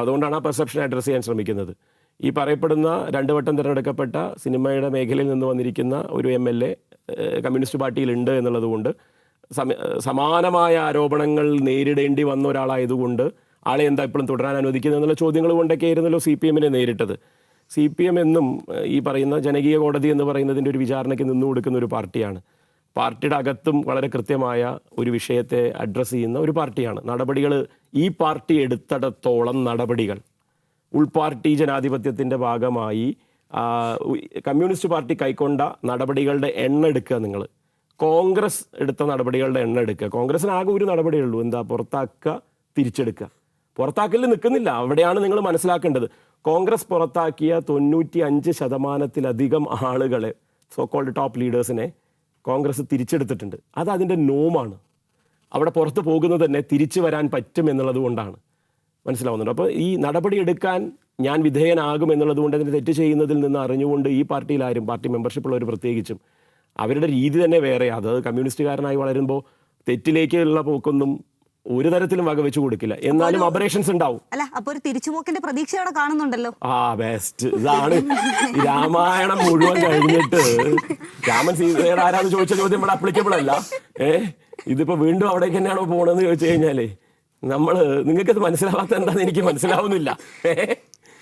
അതുകൊണ്ടാണ് ആ പെർസെപ്ഷനെ അഡ്രസ്സ് ചെയ്യാൻ ശ്രമിക്കുന്നത്. ഈ പറയപ്പെടുന്ന 2 വട്ടം തിരഞ്ഞെടുക്കപ്പെട്ട സിനിമയുടെ മേഖലയിൽ നിന്ന് വന്നിരിക്കുന്ന ഒരു MLA കമ്മ്യൂണിസ്റ്റ് പാർട്ടിയിലുണ്ട് എന്നുള്ളത് കൊണ്ട്, സമാനമായ ആരോപണങ്ങൾ നേരിടേണ്ടി വന്ന ഒരാളായതുകൊണ്ട് ആളെ എന്താ ഇപ്പോഴും തുടരാൻ അനുവദിക്കുന്നത് എന്നുള്ള ചോദ്യങ്ങൾ കൊണ്ടൊക്കെ ആയിരുന്നല്ലോ CPM-നെ നേരിട്ടത്. CPM എന്നും ഈ പറയുന്ന ജനകീയ കോടതി എന്ന് പറയുന്നതിൻ്റെ ഒരു വിചാരണയ്ക്ക് നിന്നു കൊടുക്കുന്ന ഒരു പാർട്ടിയാണ്. പാർട്ടിയുടെ അകത്തും വളരെ കൃത്യമായ ഒരു വിഷയത്തെ അഡ്രസ്സ് ചെയ്യുന്ന ഒരു പാർട്ടിയാണ്. നടപടികൾ ഈ പാർട്ടി എടുത്തിടത്തോളം നടപടികൾ ഉൾപാർട്ടി ജനാധിപത്യത്തിൻ്റെ ഭാഗമായി കമ്മ്യൂണിസ്റ്റ് പാർട്ടി കൈക്കൊണ്ട നടപടികളുടെ എണ്ണം എടുക്കുക. നിങ്ങൾ കോൺഗ്രസ് എടുത്ത നടപടികളുടെ എണ്ണം എടുക്കുക. കോൺഗ്രസിന് ആകെ ഒരു നടപടിയുള്ളൂ, എന്താ? പുറത്താക്കുക, തിരിച്ചെടുക്കുക. പുറത്താക്കലിൽ നിൽക്കുന്നില്ല. അവിടെയാണ് നിങ്ങൾ മനസ്സിലാക്കേണ്ടത്. കോൺഗ്രസ് പുറത്താക്കിയ 95% ആളുകളെ, സോക്കോൾഡ് ടോപ്പ് ലീഡേഴ്സിനെ കോൺഗ്രസ് തിരിച്ചെടുത്തിട്ടുണ്ട്. അത് അതിൻ്റെ നോമാണ്. അവിടെ പുറത്ത് പോകുന്നത് തന്നെ തിരിച്ചു വരാൻ പറ്റും എന്നുള്ളത് കൊണ്ടാണ്. മനസ്സിലാവുന്നുണ്ട്. അപ്പോൾ ഈ നടപടി എടുക്കാൻ ഞാൻ വിധേയനാകും എന്നുള്ളത് കൊണ്ട് അതിന് തെറ്റ് ചെയ്യുന്നതിൽ നിന്ന് അറിഞ്ഞുകൊണ്ട് ഈ പാർട്ടിയിലാരും, പാർട്ടി മെമ്പർഷിപ്പുള്ളവർ പ്രത്യേകിച്ചും, അവരുടെ രീതി തന്നെ വേറെ. അത് കമ്മ്യൂണിസ്റ്റുകാരനായി വളരുമ്പോൾ തെറ്റിലേക്കുള്ള പോക്കൊന്നും ഒരു തരത്തിലും വകവെച്ച് കൊടുക്കില്ല. എന്നാലും അബറേഷൻസ് ഉണ്ടാവും. അല്ല, അപ്പൊ ഒരു തിരിച്ചുപോക്കിന്റെ പ്രതീക്ഷ അവിടെ കാണുന്നുണ്ടല്ലോ. ബെസ്റ്റ്. ഇതാണ് രാമായണം മുഴുവൻ കഴിഞ്ഞിട്ട് രാമൻ സീതയുടെ ആരാന്ന് ചോദിച്ച ചോദ്യം ഇവിടെ അപ്ലിക്കബിൾ അല്ല. ഇതിപ്പോ വീണ്ടും അവിടേക്ക് തന്നെയാണോ പോകണമെന്ന് ചോദിച്ചു കഴിഞ്ഞാലേ നിങ്ങൾക്കത് മനസ്സിലാവാത്ത എന്താന്ന് എനിക്ക് മനസ്സിലാവുന്നില്ല.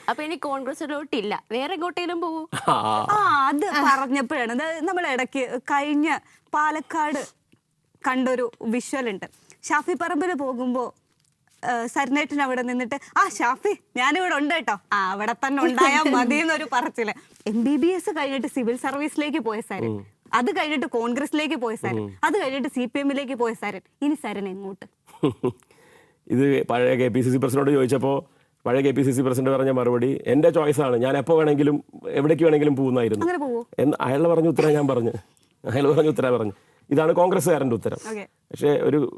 അപ്പൊ ഇനി കോൺഗ്രസിലോട്ടില്ല, വേറെ എങ്ങോട്ടേലും പോകും. അത് പറഞ്ഞപ്പോഴാണ് നമ്മൾ ഇടയ്ക്ക് കഴിഞ്ഞ പാലക്കാട് കണ്ടൊരു വിഷ്വൽ ഉണ്ട്. ഷാഫി പറമ്പിൽ പോകുമ്പോൾ സരിനേട്ടൻ അവിടെ നിന്നിട്ട് ഷാഫി ഞാനിവിടെ ഉണ്ട് കേട്ടോ, അവിടെ തന്നെ ഉണ്ടായാൽ മതി എന്നൊരു പറച്ചില്. MBBS കഴിഞ്ഞിട്ട് സിവിൽ സർവീസിലേക്ക് പോയ സരൻ, അത് കഴിഞ്ഞിട്ട് കോൺഗ്രസിലേക്ക് പോയ സരൻ, അത് കഴിഞ്ഞിട്ട് CPM-ലേക്ക് പോയ സരൻ. ഇനി സരൻ എങ്ങോട്ട്? ഇത് പഴയ KPCC പ്രസിഡന്റ് ചോദിച്ചപ്പോൾ പഴയ KPCC പ്രസിഡന്റ് പറഞ്ഞ മറുപടി എൻ്റെ ചോയ്സാണ്, ഞാൻ എപ്പോൾ വേണമെങ്കിലും എവിടേക്ക് വേണമെങ്കിലും പോകുന്നായിരുന്നു എന്ന് അയാൾ പറഞ്ഞ ഉത്തരം ഞാൻ പറഞ്ഞു. അയാൾ പറഞ്ഞ ഉത്തരം പറഞ്ഞു. ഇതാണ് കോൺഗ്രസ്സുകാരൻ്റെ ഉത്തരം. പക്ഷേ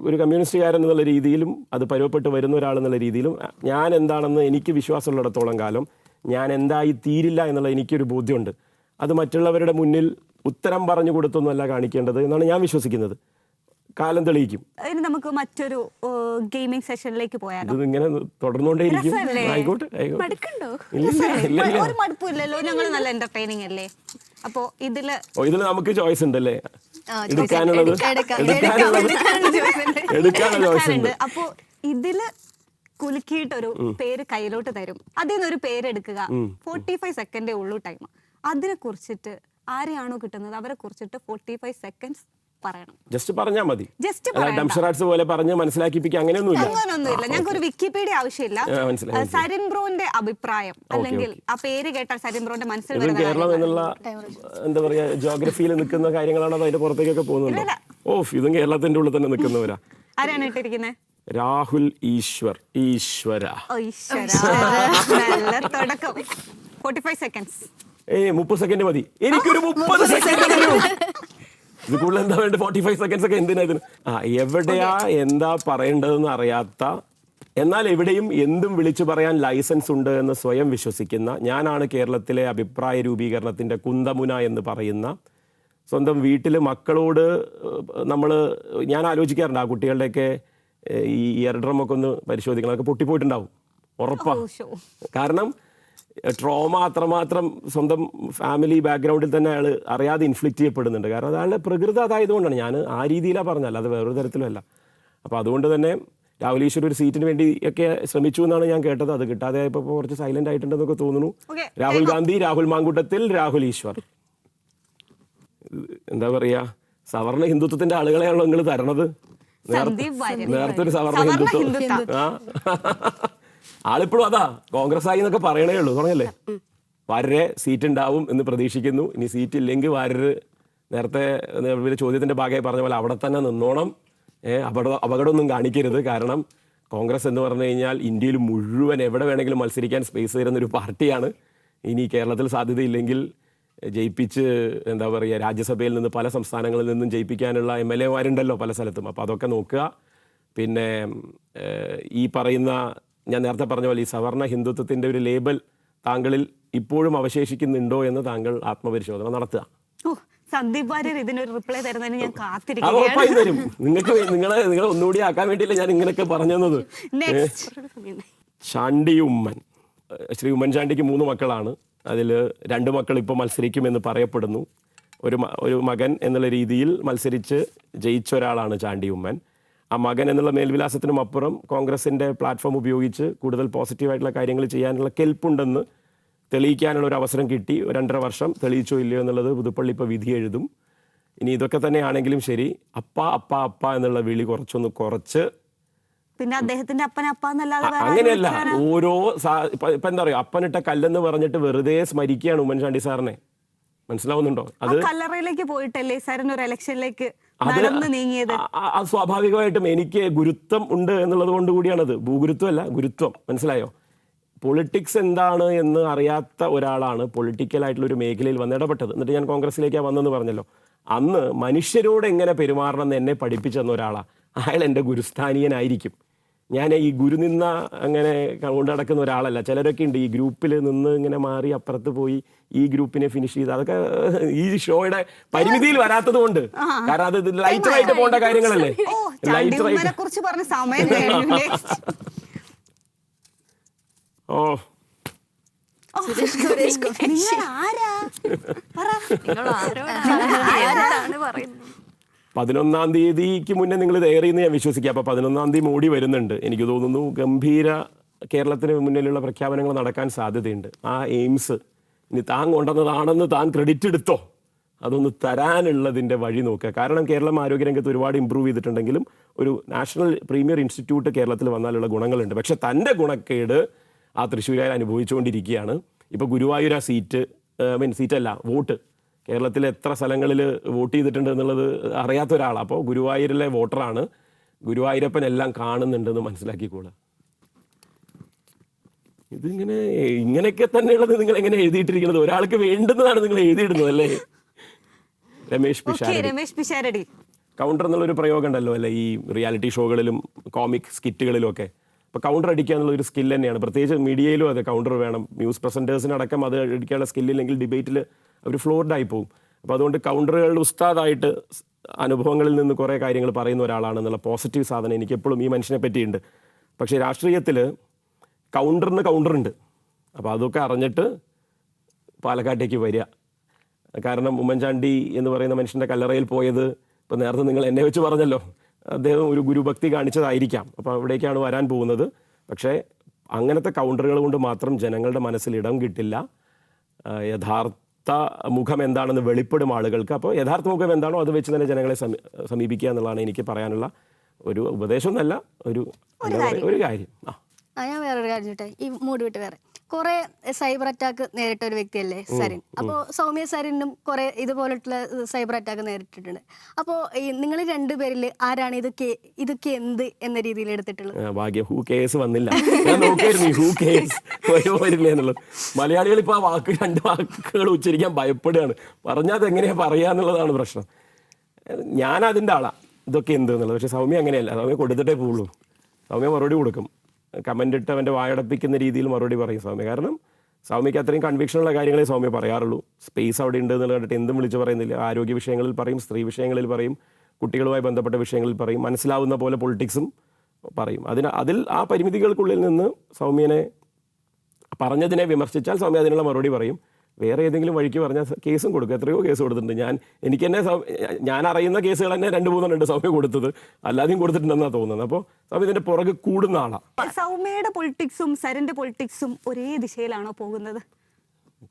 ഒരു കമ്മ്യൂണിസ്റ്റുകാരൻ എന്നുള്ള രീതിയിലും അത് പരുവപ്പെട്ട് വരുന്ന ഒരാളെന്നുള്ള രീതിയിലും ഞാൻ എന്താണെന്ന് എനിക്ക് വിശ്വാസമുള്ളിടത്തോളം കാലം ഞാൻ എന്തായി തീരില്ല എന്നുള്ള എനിക്കൊരു ബോധ്യമുണ്ട്. അത് മറ്റുള്ളവരുടെ മുന്നിൽ ഉത്തരം പറഞ്ഞു കൊടുത്തൊന്നുമല്ല കാണിക്കേണ്ടത് എന്നാണ് ഞാൻ വിശ്വസിക്കുന്നത്. കാലം തെളിയിക്കും. ഇനി നമുക്ക് മറ്റൊരു ഗെയിമിംഗ് സെഷനിലേക്ക് പോയാലോ? ഇങ്ങനെ തുടർന്നുകൊണ്ടേയിരിക്കും. ആയിക്കോട്ടെ. ഒരു മടുപ്പില്ലല്ലോ, ഞങ്ങൾ നല്ല എന്റർടൈനിങ് അല്ലേ? അപ്പോ ഇതില് നമുക്ക് ചോയ്സ് ഉണ്ടല്ലേ? എടുക്കാനുള്ള ചോയ്സ് ഉണ്ട്. അപ്പോ ഇതില് കുലുക്കിയിട്ടൊരു പേര് കയ്യിലോട്ട് തരും, അതിൽ നിന്നൊരു പേരെടുക്കുക. 45 സെക്കൻഡേ ഉള്ളൂ ടൈം. അതിനെ കുറിച്ചിട്ട് ആരെയാണോ കിട്ടുന്നത് അവരെ കുറിച്ചിട്ട് 45 സെക്കൻഡ്സ് പറയണം. ജസ്റ്റ് പറഞ്ഞാൽ മതി. ഡംഷറാട്സ് പോലെ പറഞ്ഞ് മനസ്സിലാക്കിപ്പിക്കുക അങ്ങനെയൊന്നുമില്ല. ഞങ്ങൾക്ക് ഒരു വിക്കിപീഡിയ ആവശ്യമില്ല. സരിൻ ബ്രോന്റെ അഭിപ്രായം അല്ലെങ്കിൽ ആ പേര് കേട്ടാൽ സരിൻ ബ്രോന്റെ മനസ്സിൽ കേരളം എന്നുള്ള എന്താ പറയാ ജോഗ്രഫിയിൽ നിൽക്കുന്ന കാര്യങ്ങളാണ് അതിന്റെ പുറത്തേക്കൊക്കെ പോകുന്നുണ്ട്. ഇതും കേരളത്തിന്റെ ഉള്ളിൽ തന്നെ നിൽക്കുന്നവരാ. ആരാണ് ഇട്ടിരിക്കുന്നത്? രാഹുൽ ഈശ്വര. നല്ല തുടക്കം. 45 സെക്കൻഡ്സ്. 30 സെക്കൻഡ് മതി. എനിക്കൊരു 30 സെക്കൻഡ്. ഇത് കൂടുതൽ എന്താ വേണ്ട? 45 സെക്കൻഡ്സ് ഒക്കെ എന്തിനാ ഇതിന്? എവിടെയാ എന്താ പറയേണ്ടതെന്ന് അറിയാത്ത, എന്നാൽ എവിടെയും എന്തും വിളിച്ചു പറയാൻ ലൈസൻസ് ഉണ്ട് എന്ന് സ്വയം വിശ്വസിക്കുന്ന, ഞാനാണ് കേരളത്തിലെ അഭിപ്രായ രൂപീകരണത്തിൻ്റെ കുന്തമുന എന്ന് പറയുന്ന, സ്വന്തം വീട്ടിൽ മക്കളോട് ഞാൻ ആലോചിക്കാറുണ്ട് ആ കുട്ടികളുടെയൊക്കെ ഈ ഇയർ ഡ്രമൊക്കെ ഒന്ന് പരിശോധിക്കണം. അതൊക്കെ പൊട്ടിപ്പോയിട്ടുണ്ടാവും ഉറപ്പാണ്. കാരണം ട്രോമ അത്രമാത്രം സ്വന്തം ഫാമിലി ബാക്ക്ഗ്രൗണ്ടിൽ തന്നെ അയാൾ അറിയാതെ ഇൻഫ്ലിക്റ്റ് ചെയ്യപ്പെടുന്നുണ്ട്. കാരണം അയാളുടെ പ്രകൃതി അതായതുകൊണ്ടാണ്. ഞാൻ ആ രീതിയിലാണ് പറഞ്ഞത്, അത് വേറൊരു തരത്തിലുമല്ല. അപ്പോൾ അതുകൊണ്ട് തന്നെ രാഹുൽ ഈശ്വർ ഒരു സീറ്റിന് വേണ്ടി ഒക്കെ ശ്രമിച്ചു എന്നാണ് ഞാൻ കേട്ടത്. അത് കിട്ടാതെ ഇപ്പോൾ കുറച്ച് സൈലന്റ് ആയിട്ടുണ്ടെന്നൊക്കെ തോന്നുന്നു. രാഹുൽ ഗാന്ധി, രാഹുൽ മാങ്കൂട്ടത്തിൽ, രാഹുൽ ഈശ്വർ. എന്താ പറയുക, സവർണ ഹിന്ദുത്വത്തിന്റെ ആളുകളെയാണല്ലോ നിങ്ങൾ തരണത്. നേരത്തെ ഒരു സവർണ ഹിന്ദുത്വം ആളിപ്പോഴും അതാ കോൺഗ്രസ് ആയി എന്നൊക്കെ പറയണേ ഉള്ളൂ. പറഞ്ഞല്ലേ വാര്യരെ സീറ്റ് ഉണ്ടാവും എന്ന് പ്രതീക്ഷിക്കുന്നു. ഇനി സീറ്റ് ഇല്ലെങ്കിൽ വാര്യർ നേരത്തെ ചോദ്യത്തിന്റെ ഭാഗമായി പറഞ്ഞ പോലെ അവിടെ തന്നെ നിന്നോണം. അപകടമൊന്നും കാണിക്കരുത്. കാരണം കോൺഗ്രസ് എന്ന് പറഞ്ഞു കഴിഞ്ഞാൽ ഇന്ത്യയിൽ മുഴുവൻ എവിടെ വേണമെങ്കിലും മത്സരിക്കാൻ സ്പേസ് തരുന്നൊരു പാർട്ടിയാണ്. ഇനി കേരളത്തിൽ സാധ്യതയില്ലെങ്കിൽ ജയിപ്പിച്ച് എന്താ പറയുക, രാജ്യസഭയിൽ നിന്ന് പല സംസ്ഥാനങ്ങളിൽ നിന്നും ജയിപ്പിക്കാനുള്ള MLA-മാരുണ്ടല്ലോ പല സ്ഥലത്തും. അപ്പോൾ അതൊക്കെ നോക്കുക. പിന്നെ ഈ പറയുന്ന ഞാൻ നേരത്തെ പറഞ്ഞ പോലെ ഈ സവർണ ഹിന്ദുത്വത്തിൻ്റെ ഒരു ലേബൽ താങ്കളിൽ ഇപ്പോഴും അവശേഷിക്കുന്നുണ്ടോ എന്ന് താങ്കൾ ആത്മപരിശോധന നടത്തുക. സന്ദീപ് വാര്യർ ഇതിനൊരു റിപ്ലൈ തരുന്നതിന് ഞാൻ കാത്തിരിക്കുകയാണ്. തരും. നിങ്ങളെ ഒന്നുകൂടി ആക്കാൻ വേണ്ടിയില്ല ഞാൻ ഇങ്ങനെയൊക്കെ പറഞ്ഞു തന്നത്. ചാണ്ടി ഉമ്മൻ, ശ്രീ ഉമ്മൻചാണ്ടിക്ക് 3 മക്കളാണ്. അതിൽ 2 മക്കൾ ഇപ്പോൾ മത്സരിക്കുമെന്ന് പറയപ്പെടുന്നു. ഒരു മകൻ എന്നുള്ള രീതിയിൽ മത്സരിച്ച് ജയിച്ച ഒരാളാണ് ചാണ്ടി ഉമ്മൻ. ആ മകൻ എന്നുള്ള മേൽവിലാസത്തിനും അപ്പുറം കോൺഗ്രസിൻ്റെ പ്ലാറ്റ്ഫോം ഉപയോഗിച്ച് കൂടുതൽ പോസിറ്റീവായിട്ടുള്ള കാര്യങ്ങൾ ചെയ്യാനുള്ള കെൽപ്പുണ്ടെന്ന് തെളിയിക്കാനുള്ള ഒരു അവസരം കിട്ടി. 2.5 വർഷം തെളിയിച്ചോ ഇല്ലയോ എന്നുള്ളത് പുതുപ്പള്ളി ഇപ്പോൾ വിധി എഴുതും. ഇനി ഇതൊക്കെ തന്നെയാണെങ്കിലും ശരി, അപ്പ അപ്പ അപ്പ എന്നുള്ള വിളി കുറച്ച് പിന്നെ അദ്ദേഹത്തിന്റെ അപ്പൻ അപ്പ എന്നല്ലാതെ വേറെ ആരും അങ്ങനെയല്ല, വിളിക്കാനാ? ഓരോ ഇപ്പൊ എന്താ പറയുക, അപ്പനിട്ട കല്ലെന്ന് പറഞ്ഞിട്ട് വെറുതെ സ്മരിക്കുകയാണ് ഉമ്മൻചാണ്ടി സാറിനെ. മനസ്സിലാവുന്നുണ്ടോ? ആ അത് കല്ലറയിലേക്ക് പോയിട്ടല്ലേ സരൻ ഒരു ഇലക്ഷനിലേക്ക് അത് നടന്നു നീങ്ങിയത്? അത് സ്വാഭാവികമായിട്ടും എനിക്ക് ഗുരുത്വം ഉണ്ട് എന്നുള്ളത് കൊണ്ട് കൂടിയാണത്. ഭൂഗുരുത്വമല്ല, ഗുരുത്വം. മനസ്സിലായോ? പൊളിറ്റിക്സ് എന്താണ് എന്ന് അറിയാത്ത ഒരാളാണ് പൊളിറ്റിക്കലായിട്ടുള്ള ഒരു മേഖലയിൽ വന്ന് ഇടപെട്ടത്. എന്നിട്ട് ഞാൻ കോൺഗ്രസിലേക്കാണ് വന്നെന്ന് പറഞ്ഞല്ലോ. അന്ന് മനുഷ്യരോട് എങ്ങനെ പെരുമാറണം എന്ന് എന്നെ പഠിപ്പിച്ചെന്ന ഒരാളാണ്. അയാൾ എൻ്റെ ഗുരുസ്ഥാനീയനായിരിക്കും. ഞാൻ ഈ ഗുരുനിന്ന അങ്ങനെ കൊണ്ടു നടക്കുന്ന ഒരാളല്ല. ചിലരൊക്കെ ഉണ്ട് ഈ ഗ്രൂപ്പിൽ നിന്ന് ഇങ്ങനെ മാറി അപ്പുറത്ത് പോയി ഈ ഗ്രൂപ്പിനെ ഫിനിഷ് ചെയ്ത്, അതൊക്കെ ഈ ഷോയുടെ പരിമിതിയിൽ വരാത്തത് കൊണ്ട്. കാരണം അത് ലൈറ്ററായിട്ട് പോകേണ്ട കാര്യങ്ങളല്ലേ. ഓ, ചണ്ടിയമ്മനെ കുറിച്ച് പറഞ്ഞ സമയം കഴിഞ്ഞില്ലേ? ഓ നിങ്ങൾ ആരാ? പറ. നിങ്ങൾ ആരോടാണ് പറയുന്നത്? 11-ാം തീയതിക്ക് മുന്നേ നിങ്ങൾ തയ്യാറിയെന്ന് ഞാൻ വിശ്വസിക്കാം. അപ്പോൾ 11-ാം തീയതി മോഡി വരുന്നുണ്ട്. എനിക്ക് തോന്നുന്നു ഗംഭീര കേരളത്തിന് മുന്നിലുള്ള പ്രഖ്യാപനങ്ങൾ നടക്കാൻ സാധ്യതയുണ്ട്. ആ എയിംസ് ഇനി താൻ കൊണ്ടുവന്നതാണെന്ന് താൻ ക്രെഡിറ്റ് എടുത്തോ, അതൊന്ന് തരാനുള്ളതിൻ്റെ വഴി നോക്കുക. കാരണം കേരളം ആരോഗ്യരംഗത്ത് ഒരുപാട് ഇമ്പ്രൂവ് ചെയ്തിട്ടുണ്ടെങ്കിലും ഒരു നാഷണൽ പ്രീമിയർ ഇൻസ്റ്റിറ്റ്യൂട്ട് കേരളത്തിൽ വന്നാലുള്ള ഗുണങ്ങളുണ്ട്. പക്ഷേ തൻ്റെ ഗുണക്കേട് ആ തൃശ്ശൂരുകാർ അനുഭവിച്ചുകൊണ്ടിരിക്കുകയാണ്. ഇപ്പോൾ ഗുരുവായൂർ സീറ്റല്ല, വോട്ട് കേരളത്തിലെ എത്ര സ്ഥലങ്ങളിൽ വോട്ട് ചെയ്തിട്ടുണ്ട് എന്നുള്ളത് അറിയാത്ത ഒരാളാണ്. അപ്പോൾ ഗുരുവായൂരിലെ വോട്ടറാണ്. ഗുരുവായൂരപ്പൻ എല്ലാം കാണുന്നുണ്ടെന്ന് മനസ്സിലാക്കിക്കോളുക. ഇതിങ്ങനെ ഇങ്ങനെയൊക്കെ തന്നെയുള്ളത് നിങ്ങൾ എങ്ങനെ എഴുതിയിട്ടിരിക്കുന്നത്? ഒരാൾക്ക് വേണ്ടുന്നതാണ് നിങ്ങൾ എഴുതിയിടുന്നത് അല്ലേ? രമേശ് പിഷാരടി കൗണ്ടർ എന്നുള്ളൊരു പ്രയോഗം ഉണ്ടല്ലോ അല്ലേ ഈ റിയാലിറ്റി ഷോകളിലും കോമിക് സ്കിറ്റുകളിലും ഒക്കെ. അപ്പോൾ കൗണ്ടർ അടിക്കുക എന്നുള്ളൊരു സ്കിൽ തന്നെയാണ്. പ്രത്യേകിച്ച് മീഡിയയിലും അതെ കൗണ്ടർ വേണം. ന്യൂസ് പ്രസൻറ്റേഴ്സിനടക്കം അത് അടിക്കാനുള്ള സ്കില്ലില്ലെങ്കിൽ ഡിബേറ്റിൽ അവർ ഫ്ലോർഡായി പോകും. അപ്പോൾ അതുകൊണ്ട് കൗണ്ടറുകളുടെ ഉസ്താദായിട്ട് അനുഭവങ്ങളിൽ നിന്ന് കുറേ കാര്യങ്ങൾ പറയുന്ന ഒരാളാണെന്നുള്ള പോസിറ്റീവ് സാധനം എനിക്ക് എപ്പോഴും ഈ മനുഷ്യനെ പറ്റിയുണ്ട്. പക്ഷേ രാഷ്ട്രീയത്തിൽ കൗണ്ടറിന് കൗണ്ടറുണ്ട്. അപ്പോൾ അതൊക്കെ അറിഞ്ഞിട്ട് പാലക്കാട്ടേക്ക് വരിക. കാരണം ഉമ്മൻചാണ്ടി എന്ന് പറയുന്ന മനുഷ്യൻ്റെ കല്ലറയിൽ പോയത് ഇപ്പോൾ നേരത്തെ നിങ്ങൾ എന്നെ വെച്ച് പറഞ്ഞല്ലോ, അദ്ദേഹം ഒരു ഗുരുഭക്തി കാണിച്ചതായിരിക്കാം. അപ്പോൾ അവിടേക്കാണ് വരാൻ പോകുന്നത്. പക്ഷേ അങ്ങനത്തെ കൗണ്ടറുകൾ കൊണ്ട് മാത്രം ജനങ്ങളുടെ മനസ്സിൽ ഇടം കിട്ടില്ല. യഥാർത്ഥ മുഖം എന്താണെന്ന് വെളിപ്പെടും ആളുകൾക്ക്. അപ്പോൾ യഥാർത്ഥ മുഖം എന്താണോ അത് വെച്ച് തന്നെ ജനങ്ങളെ സമീപിക്കുക എന്നുള്ളതാണ് എനിക്ക് പറയാനുള്ള ഒരു ഉപദേശം എന്നല്ല, ഒരു കാര്യം. ഞാൻ വേറൊരു കാര്യം ചോട്ടെ, ഈ മൂടി വിട്ട് വേറെ കുറെ സൈബർ അറ്റാക്ക് നേരിട്ട ഒരു വ്യക്തിയല്ലേ സരിൻ. അപ്പോൾ സൗമ്യ സരിനും കുറെ ഇതുപോലുള്ള സൈബർ അറ്റാക്ക് നേരിട്ടിട്ടുണ്ട്. അപ്പോൾ നിങ്ങൾ രണ്ടുപേരിൽ ആരാണ് ഇതൊക്കെ എന്ത് എന്ന രീതിയിൽ എടുത്തിട്ടുള്ളത്? ഭാഗ്യം ഹൂ കേസ് വന്നില്ല. ഞാൻ നോക്കായിരുന്നു ഹൂ കേസ് വരില്ല എന്നുള്ളത്. മലയാളികൾ ഇപ്പോൾ ആ രണ്ട് വാക്കുകൾ ഉച്ചരിക്കാൻ ഭയപ്പെടുകയാണ്. പറഞ്ഞാൽ അത് എങ്ങനെയാ പറയുക എന്നുള്ളതാണ് പ്രശ്നം. ഞാൻ അതിൻ്റെ ആളാണ് ഇതൊക്കെ എന്ത് എന്നുള്ളത്. പക്ഷേ സൗമ്യ അങ്ങനെയല്ല. സൗമ്യ കൊടുത്തിട്ടേ പോവുള്ളൂ. സൗമ്യ മറുപടി കൊടുക്കും. കമൻ്റ് ഇട്ട് അവൻ്റെ വായടപ്പിക്കുന്ന രീതിയിൽ മറുപടി പറയും സൗമ്യ. കാരണം സൗമ്യയ്ക്ക് അത്രയും കൺവിക്ഷനുള്ള കാര്യങ്ങളെ സൗമ്യ പറയാറുള്ളൂ. സ്പേസ് അവിടെ ഉണ്ട് എന്നുള്ള കണ്ടിട്ട് എന്തും വിളിച്ച് പറയുന്നില്ല. ആരോഗ്യ വിഷയങ്ങളിൽ പറയും, സ്ത്രീ വിഷയങ്ങളിൽ പറയും, കുട്ടികളുമായി ബന്ധപ്പെട്ട വിഷയങ്ങളിൽ പറയും, മനസ്സിലാവുന്ന പോലെ പൊളിറ്റിക്സും പറയും. അതിൽ ആ പരിമിതികൾക്കുള്ളിൽ നിന്ന് സൗമ്യനെ പറഞ്ഞതിനെ വിമർശിച്ചാൽ സൗമ്യ അതിനുള്ള മറുപടി പറയും. വേറെ ഏതെങ്കിലും വഴിക്ക് പറഞ്ഞാൽ കേസും കൊടുക്കും. എത്രയോ കേസ് കൊടുത്തിട്ടുണ്ട്. എനിക്ക് തന്നെ ഞാൻ അറിയുന്ന കേസുകൾ തന്നെ 2-3 സൗമ്യ കൊടുത്തത്, അല്ലാതെയും കൊടുത്തിട്ടുണ്ടെന്നാണ് തോന്നുന്നത്. അപ്പോൾ സൗമ്യ ഇതിൻ്റെ പുറകെ കൂടുന്ന ആളാണ്. സൗമ്യയുടെ പൊളിറ്റിക്സും സരന്റെ പൊളിറ്റിക്സും ഒരേ ദിശയിലാണോ പോകുന്നത്?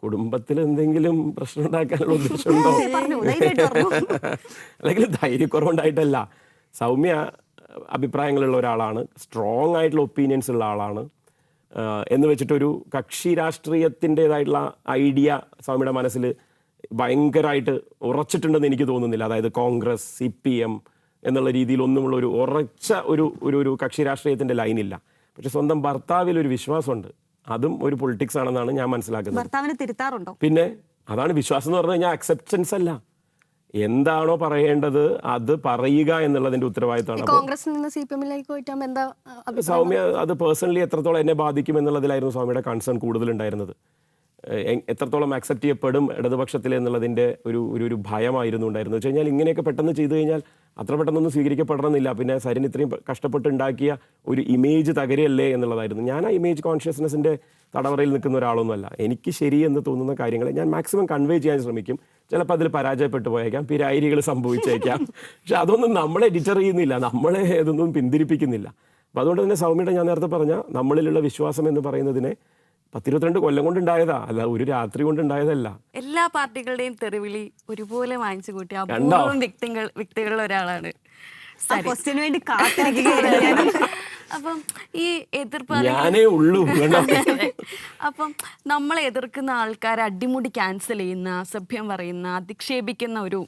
കുടുംബത്തിൽ എന്തെങ്കിലും പ്രശ്നം ഉണ്ടാക്കാനുള്ള ഉദ്ദേശമുണ്ടോ? അല്ലെങ്കിൽ ധൈര്യക്കുറവുണ്ടായിട്ടല്ല. സൗമ്യ അഭിപ്രായങ്ങളുള്ള ഒരാളാണ്, സ്ട്രോങ് ആയിട്ടുള്ള ഒപ്പീനിയൻസ് ഉള്ള ആളാണ്. എന്ന് വെച്ചിട്ടൊരു കക്ഷി രാഷ്ട്രീയത്തിൻ്റെതായിട്ടുള്ള ഐഡിയ സൗമ്യയുടെ മനസ്സിൽ ഭയങ്കരമായിട്ട് ഉറച്ചിട്ടുണ്ടെന്ന് എനിക്ക് തോന്നുന്നില്ല. അതായത് കോൺഗ്രസ്, CPM എന്നുള്ള രീതിയിലൊന്നുമുള്ള ഒരു ഉറച്ച ഒരു കക്ഷി രാഷ്ട്രീയത്തിൻ്റെ ലൈനില്ല. പക്ഷെ സ്വന്തം ഭർത്താവിൽ ഒരു വിശ്വാസമുണ്ട്. അതും ഒരു പൊളിറ്റിക്സ് ആണെന്നാണ് ഞാൻ മനസ്സിലാക്കുന്നത്. ഭർത്താവിനെ തിരുത്താറുണ്ടോ? പിന്നെ അതാണ് വിശ്വാസം എന്ന് പറഞ്ഞു കഴിഞ്ഞാൽ അക്സെപ്റ്റൻസ് അല്ല. എന്താണോ പറയേണ്ടത് അത് പറയുക എന്നുള്ളതിൻ്റെ ഉത്തരവാദിത്തമാണ്. കോൺഗ്രസിൽ നിന്ന് CPM-ലേക്ക് പോയിട്ടാകുമ്പോൾ എന്താ സൗമ്യ അത് പേഴ്സണലി എത്രത്തോളം എന്നെ ബാധിക്കും എന്നുള്ളതിലായിരുന്നു സൗമ്യയുടെ കൺസേൺ കൂടുതലുണ്ടായിരുന്നത്. എത്രത്തോളം അക്സെപ്റ്റ് ചെയ്യപ്പെടും ഇടതുപക്ഷത്തിൽ എന്നുള്ളതിൻ്റെ ഒരു ഭയമായിരുന്നു ഉണ്ടായിരുന്നു. വെച്ച് കഴിഞ്ഞാൽ ഇങ്ങനെയൊക്കെ പെട്ടെന്ന് ചെയ്തു കഴിഞ്ഞാൽ അത്ര പെട്ടെന്നൊന്നും സ്വീകരിക്കപ്പെടണമെന്നില്ല. പിന്നെ സരിൻ ഇത്രയും കഷ്ടപ്പെട്ടുണ്ടാക്കിയ ഒരു ഇമേജ് തകരയല്ലേ എന്നുള്ളതായിരുന്നു. ഞാൻ ആ ഇമേജ് കോൺഷ്യസ്നെസ്സിൻ്റെ തടവറയിൽ നിൽക്കുന്ന ഒരാളൊന്നുമല്ല. എനിക്ക് ശരിയെന്ന് തോന്നുന്ന കാര്യങ്ങളെ ഞാൻ മാക്സിമം കൺവേ ചെയ്യാൻ ശ്രമിക്കും. ചിലപ്പോൾ അതിൽ പരാജയപ്പെട്ടു പോയേക്കാം, പിരായിരികൾ സംഭവിച്ചേക്കാം. പക്ഷെ അതൊന്നും നമ്മളെ ഡിറ്റർ ചെയ്യുന്നില്ല, നമ്മളെ ഇതൊന്നും പിന്തിരിപ്പിക്കുന്നില്ല. അപ്പോൾ അതുകൊണ്ട് തന്നെ സൗമ്യയുടെ ഞാൻ നേരത്തെ പറഞ്ഞ നമ്മളിലുള്ള വിശ്വാസം എന്ന് പറയുന്നതിനെ 10-22 കൊല്ലം കൊണ്ടുണ്ടായതാ, അല്ല ഒരു രാത്രി കൊണ്ടുണ്ടായതല്ല. എല്ലാ പാർട്ടികളുടെയും തെറിവിളി ഒരുപോലെ വാങ്ങിച്ചു കൂട്ടിയ അപൂർവം വ്യക്തികളിൽ ഒരാളാണ് ആ ക്വസ്റ്റ്യന് വേണ്ടി കാത്തിരിക്കുകയായിരുന്നു. അപ്പം ഈ എതിർപ്പ് ഞാനേ ഉള്ളൂ. അപ്പം നമ്മളെ എതിർക്കുന്ന ആൾക്കാരെ അടിമുടി ക്യാൻസൽ ചെയ്യുന്ന, അസഭ്യം പറയുന്ന, അധിക്ഷേപിക്കുന്ന ഒരു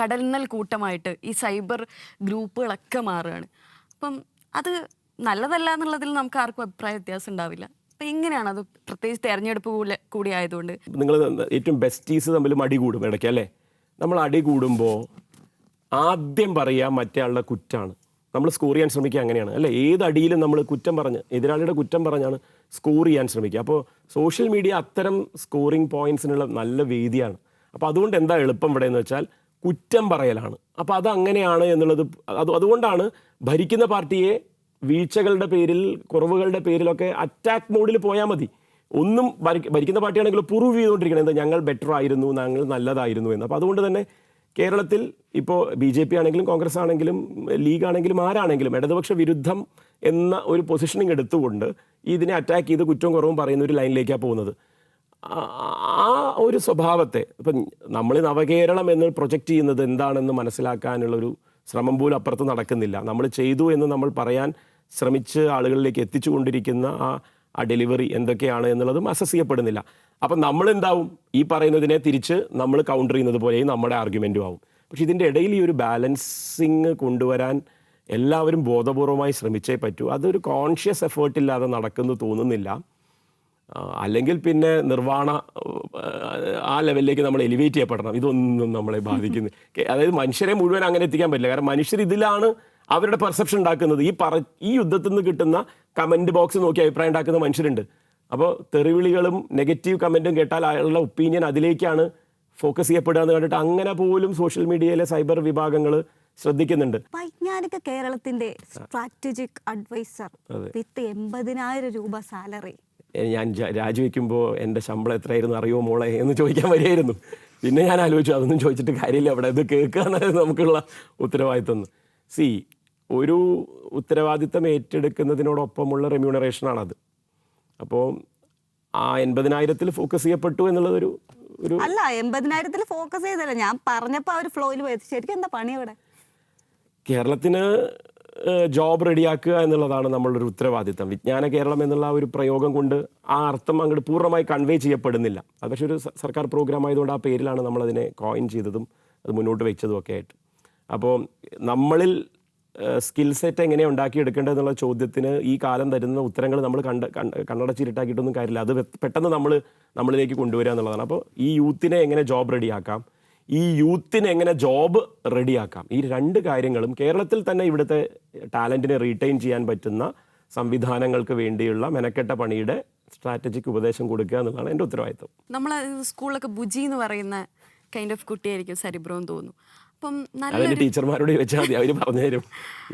കടൽനൽ കൂട്ടമായിട്ട് ഈ സൈബർ ഗ്രൂപ്പുകളൊക്കെ മാറുകയാണ്. അപ്പം അത് നല്ലതല്ല എന്നുള്ളതിൽ നമുക്ക് ആർക്കും അഭിപ്രായ വ്യത്യാസം ഉണ്ടാവില്ല. അപ്പം എങ്ങനെയാണ് അത്, പ്രത്യേകിച്ച് തെരഞ്ഞെടുപ്പ് കൂടി ആയതുകൊണ്ട്? നിങ്ങൾ ഏറ്റവും ബെസ്റ്റീസ് തമ്മിൽ അടി കൂടും ഇടയ്ക്ക് അല്ലേ? നമ്മൾ അടി കൂടുമ്പോൾ ആദ്യം പറയുക മറ്റേ ആളുടെ കുറ്റാണ്. നമ്മൾ സ്കോർ ചെയ്യാൻ ശ്രമിക്കുക അങ്ങനെയാണ് അല്ലേ? ഏത് അടിയിലും നമ്മൾ കുറ്റം പറഞ്ഞ്, എതിരാളിയുടെ കുറ്റം പറഞ്ഞാണ് സ്കോർ ചെയ്യാൻ ശ്രമിക്കുക. അപ്പോൾ സോഷ്യൽ മീഡിയ അത്തരം സ്കോറിംഗ് പോയിന്റ്സിനുള്ള നല്ല വേദിയാണ്. അപ്പോൾ അതുകൊണ്ട് എന്താ എളുപ്പം ഇവിടെ എന്ന് വെച്ചാൽ കുറ്റം പറയലാണ്. അപ്പോൾ അത് അങ്ങനെയാണ് എന്നുള്ളത് അതുകൊണ്ടാണ് ഭരിക്കുന്ന പാർട്ടിയെ വീഴ്ചകളുടെ പേരിൽ, കുറവുകളുടെ പേരിലൊക്കെ അറ്റാക്ക് മോഡിൽ പോയാൽ മതി. ഒന്നും ഭരിക്കുന്ന പാർട്ടിയാണെങ്കിൽ പ്രൂവ് ചെയ്തുകൊണ്ടിരിക്കണം, എന്താ ഞങ്ങൾ ബെറ്റർ ആയിരുന്നു, ഞങ്ങൾ നല്ലതായിരുന്നു എന്ന്. അപ്പോൾ അതുകൊണ്ട് തന്നെ കേരളത്തിൽ ഇപ്പോൾ BJP ആണെങ്കിലും കോൺഗ്രസ് ആണെങ്കിലും ലീഗ് ആണെങ്കിലും ആരാണെങ്കിലും ഇടതുപക്ഷ വിരുദ്ധം എന്ന ഒരു പൊസിഷനിങ് എടുത്തുകൊണ്ട് ഇതിനെ അറ്റാക്ക് ചെയ്ത് കുറ്റവും കുറവും പറയുന്ന ഒരു ലൈനിലേക്കാണ് പോകുന്നത്. ആ ഒരു സ്വഭാവത്തെ ഇപ്പം നമ്മൾ നവകേരളം എന്ന് പ്രൊജക്റ്റ് ചെയ്യുന്നത് എന്താണെന്ന് മനസ്സിലാക്കാനുള്ളൊരു ശ്രമം പോലും അപ്പുറത്ത് നടക്കുന്നില്ല. നമ്മൾ ചെയ്തു എന്ന് നമ്മൾ പറയാൻ ശ്രമിച്ച് ആളുകളിലേക്ക് എത്തിച്ചു കൊണ്ടിരിക്കുന്ന ആ ഡെലിവറി എന്തൊക്കെയാണ് എന്നുള്ളതും അസസ് ചെയ്യപ്പെടുന്നില്ല. അപ്പം നമ്മളെന്താവും, ഈ പറയുന്നതിനെ തിരിച്ച് നമ്മൾ കൗണ്ടർ ചെയ്യുന്നത് പോലെയും നമ്മുടെ ആർഗ്യുമെൻറ്റും ആവും. പക്ഷേ ഇതിൻ്റെ ഇടയിൽ ഈ ഒരു ബാലൻസിങ് കൊണ്ടുവരാൻ എല്ലാവരും ബോധപൂർവമായി ശ്രമിച്ചേ പറ്റൂ. അതൊരു കോൺഷ്യസ് എഫേർട്ട് ഇല്ലാതെ നടക്കുന്നു തോന്നുന്നില്ല. അല്ലെങ്കിൽ പിന്നെ നിർവ്വാണ ആ ലെവലിലേക്ക് നമ്മൾ എലിവേറ്റ് ചെയ്യപ്പെടണം. ഇതൊന്നും നമ്മളെ ബാധിക്കുന്നു. അതായത് മനുഷ്യരെ മുഴുവൻ അങ്ങനെ എത്തിക്കാൻ പറ്റില്ല. കാരണം മനുഷ്യർ ഇതിലാണ് അവരുടെ പെർസെപ്ഷൻ ഉണ്ടാക്കുന്നത്. ഈ യുദ്ധത്തിൽ നിന്ന് കിട്ടുന്ന കമൻറ്റ് ബോക്സ് നോക്കി അഭിപ്രായം ഉണ്ടാക്കുന്ന മനുഷ്യരുണ്ട്. അപ്പോൾ തെറിവിളികളും നെഗറ്റീവ് കമൻറ്റും കേട്ടാൽ അയാളുടെ ഒപ്പീനിയൻ അതിലേക്കാണ് ഫോക്കസ് ചെയ്യപ്പെടുക എന്ന് കണ്ടിട്ട് അങ്ങനെ പോലും സോഷ്യൽ മീഡിയയിലെ സൈബർ വിഭാഗങ്ങൾ ശ്രദ്ധിക്കുന്നുണ്ട്. വൈജ്ഞാനിക കേരളത്തിന്റെ സ്ട്രാറ്റജിക് അഡ്വൈസർ വിത്ത് 80,000 രൂപ സാലറി. ഞാൻ രാജിവെക്കുമ്പോൾ എൻ്റെ ശമ്പളം എത്രയായിരുന്നു അറിയോ മോളെ എന്ന് ചോദിക്കാൻ വരികയായിരുന്നു. പിന്നെ ഞാൻ ആലോചിച്ചു അതൊന്നും ചോദിച്ചിട്ട് കാര്യമില്ല, അവിടെ ഇത് കേൾക്കുക നമുക്കുള്ള ഉത്തരവാദിത്തം. ഒരു ഉത്തരവാദിത്തം ഏറ്റെടുക്കുന്നതിനോടൊപ്പമുള്ള റെമ്യൂണറേഷനാണത്. അപ്പോൾ ആ 80,000 ഫോക്കസ് ചെയ്യപ്പെട്ടു എന്നുള്ളതൊരു അല്ല, 80,000 ഫോക്കസ് ചെയ്തല്ല, ഞാൻ പറഞ്ഞപ്പോൾ ആ ഒരു ഫ്ലോയിൽ പോയത്. ശരിക്കും എന്താ പണി അവിടെ? കേരളത്തിന് ജോബ് റെഡിയാക്കുക എന്നുള്ളതാണ് നമ്മളുടെ ഉത്തരവാദിത്തം. വിജ്ഞാന കേരളം എന്നുള്ള ഒരു പ്രയോഗം കൊണ്ട് ആ അർത്ഥം അങ്ങോട്ട് പൂർണ്ണമായി കൺവേ ചെയ്യപ്പെടുന്നില്ല. അത് പക്ഷേ ഒരു സർക്കാർ പ്രോഗ്രാം ആയതുകൊണ്ട് ആ പേരിലാണ് നമ്മളതിനെ കോയിൻ ചെയ്തതും അത് മുന്നോട്ട് വെച്ചതും ഒക്കെ ആയിട്ട്. അപ്പോൾ നമ്മളിൽ സ്കിൽ സെറ്റ് എങ്ങനെ ഉണ്ടാക്കിയെടുക്കേണ്ടതെന്നുള്ള ചോദ്യത്തിന് ഈ കാലം തരുന്ന ഉത്തരങ്ങൾ നമ്മൾ കണ്ണടച്ചിരുട്ടാക്കിയിട്ടൊന്നും കാര്യമില്ല. അത് പെട്ടെന്ന് നമ്മളിലേക്ക് കൊണ്ടുവരിക എന്നുള്ളതാണ്. അപ്പോൾ ഈ യൂത്തിനെ എങ്ങനെ ജോബ് റെഡിയാക്കാം, ഈ യൂത്തിന് എങ്ങനെ ജോബ് റെഡിയാക്കാം, ഈ രണ്ട് കാര്യങ്ങളും കേരളത്തിൽ തന്നെ ഇവിടുത്തെ ടാലൻറ്റിനെ റീറ്റെയിൻ ചെയ്യാൻ പറ്റുന്ന സംവിധാനങ്ങൾക്ക് വേണ്ടിയുള്ള മെനക്കെട്ട പണിയുടെ സ്ട്രാറ്റജിക് ഉപദേശം കൊടുക്കുക എന്നുള്ളതാണ് എൻ്റെ ഉത്തരവാദിത്വം. നമ്മൾ സ്കൂളിലൊക്കെ ബുജി എന്ന് പറയുന്ന കൈൻഡ് ഓഫ് കുട്ടിയായിരിക്കും സരിബ്രോ എന്ന് തോന്നുന്നു. അപ്പം അതിൻ്റെ ടീച്ചർമാരോട് ചോദിച്ചാൽ മതി, അവർ പറഞ്ഞുതരും.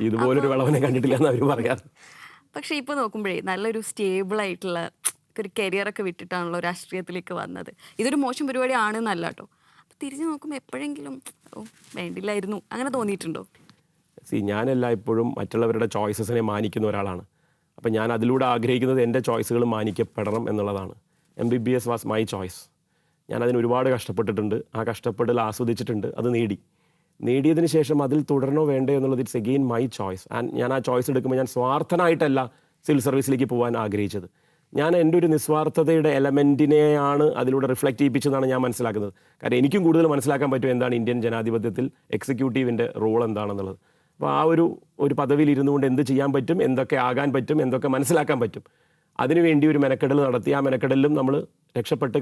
ഇതുപോലൊരു വിളവനെ കണ്ടിട്ടില്ല എന്ന് അവർ പറയാം. പക്ഷേ ഇപ്പോൾ നോക്കുമ്പോഴേ നല്ലൊരു സ്റ്റേബിളായിട്ടുള്ള ഒരു കരിയറൊക്കെ വിട്ടിട്ടാണല്ലോ രാഷ്ട്രീയത്തിലേക്ക് വന്നത്. ഇതൊരു മോശം പരിപാടി ആണെന്നല്ല കേട്ടോ. തിരിഞ്ഞു നോക്കുമ്പോൾ എപ്പോഴെങ്കിലും വേണ്ടില്ലായിരുന്നു അങ്ങനെ തോന്നിയിട്ടുണ്ടോ? ഞാനല്ല എപ്പോഴും മറ്റുള്ളവരുടെ ചോയ്സസിനെ മാനിക്കുന്ന ഒരാളാണ്. അപ്പം ഞാൻ അതിലൂടെ ആഗ്രഹിക്കുന്നത് എൻ്റെ ചോയ്സുകൾ മാനിക്കപ്പെടണം എന്നുള്ളതാണ്. MBBS was my choice. ഞാനതിന് ഒരുപാട് കഷ്ടപ്പെട്ടിട്ടുണ്ട്, ആ കഷ്ടപ്പെടൽ ആസ്വദിച്ചിട്ടുണ്ട്, അത് നേടിയതിന് ശേഷം അതിൽ തുടരണോ വേണ്ടോ എന്നുള്ളത് it's again my choice. And ഞാൻ ആ ചോയ്സ് എടുക്കുമ്പോൾ ഞാൻ സ്വാർത്ഥനായിട്ടല്ല സിവിൽ സർവീസിലേക്ക് പോകാൻ ആഗ്രഹിച്ചത്. ഞാൻ എൻ്റെ ഒരു നിസ്വാർത്ഥതയുടെ എലമെൻറ്റിനെയാണ് അതിലൂടെ റിഫ്ലക്റ്റ് ചെയ്യിപ്പിച്ചതെന്നാണ് ഞാൻ മനസ്സിലാക്കുന്നത്. കാരണം എനിക്കും കൂടുതൽ മനസ്സിലാക്കാൻ പറ്റും എന്താണ് ഇന്ത്യൻ ജനാധിപത്യത്തിൽ എക്സിക്യൂട്ടീവിൻ്റെ റോൾ എന്താണെന്നുള്ളത്. അപ്പോൾ ആ ഒരു പദവിയിൽ ഇരുന്നു കൊണ്ട് എന്ത് ചെയ്യാൻ പറ്റും, എന്തൊക്കെ ആകാൻ പറ്റും, എന്തൊക്കെ മനസ്സിലാക്കാൻ പറ്റും, അതിനുവേണ്ടി ഒരു മെനക്കെടൽ നടത്തി ആ മെനക്കെടലിലും നമ്മൾ രക്ഷപ്പെട്ട്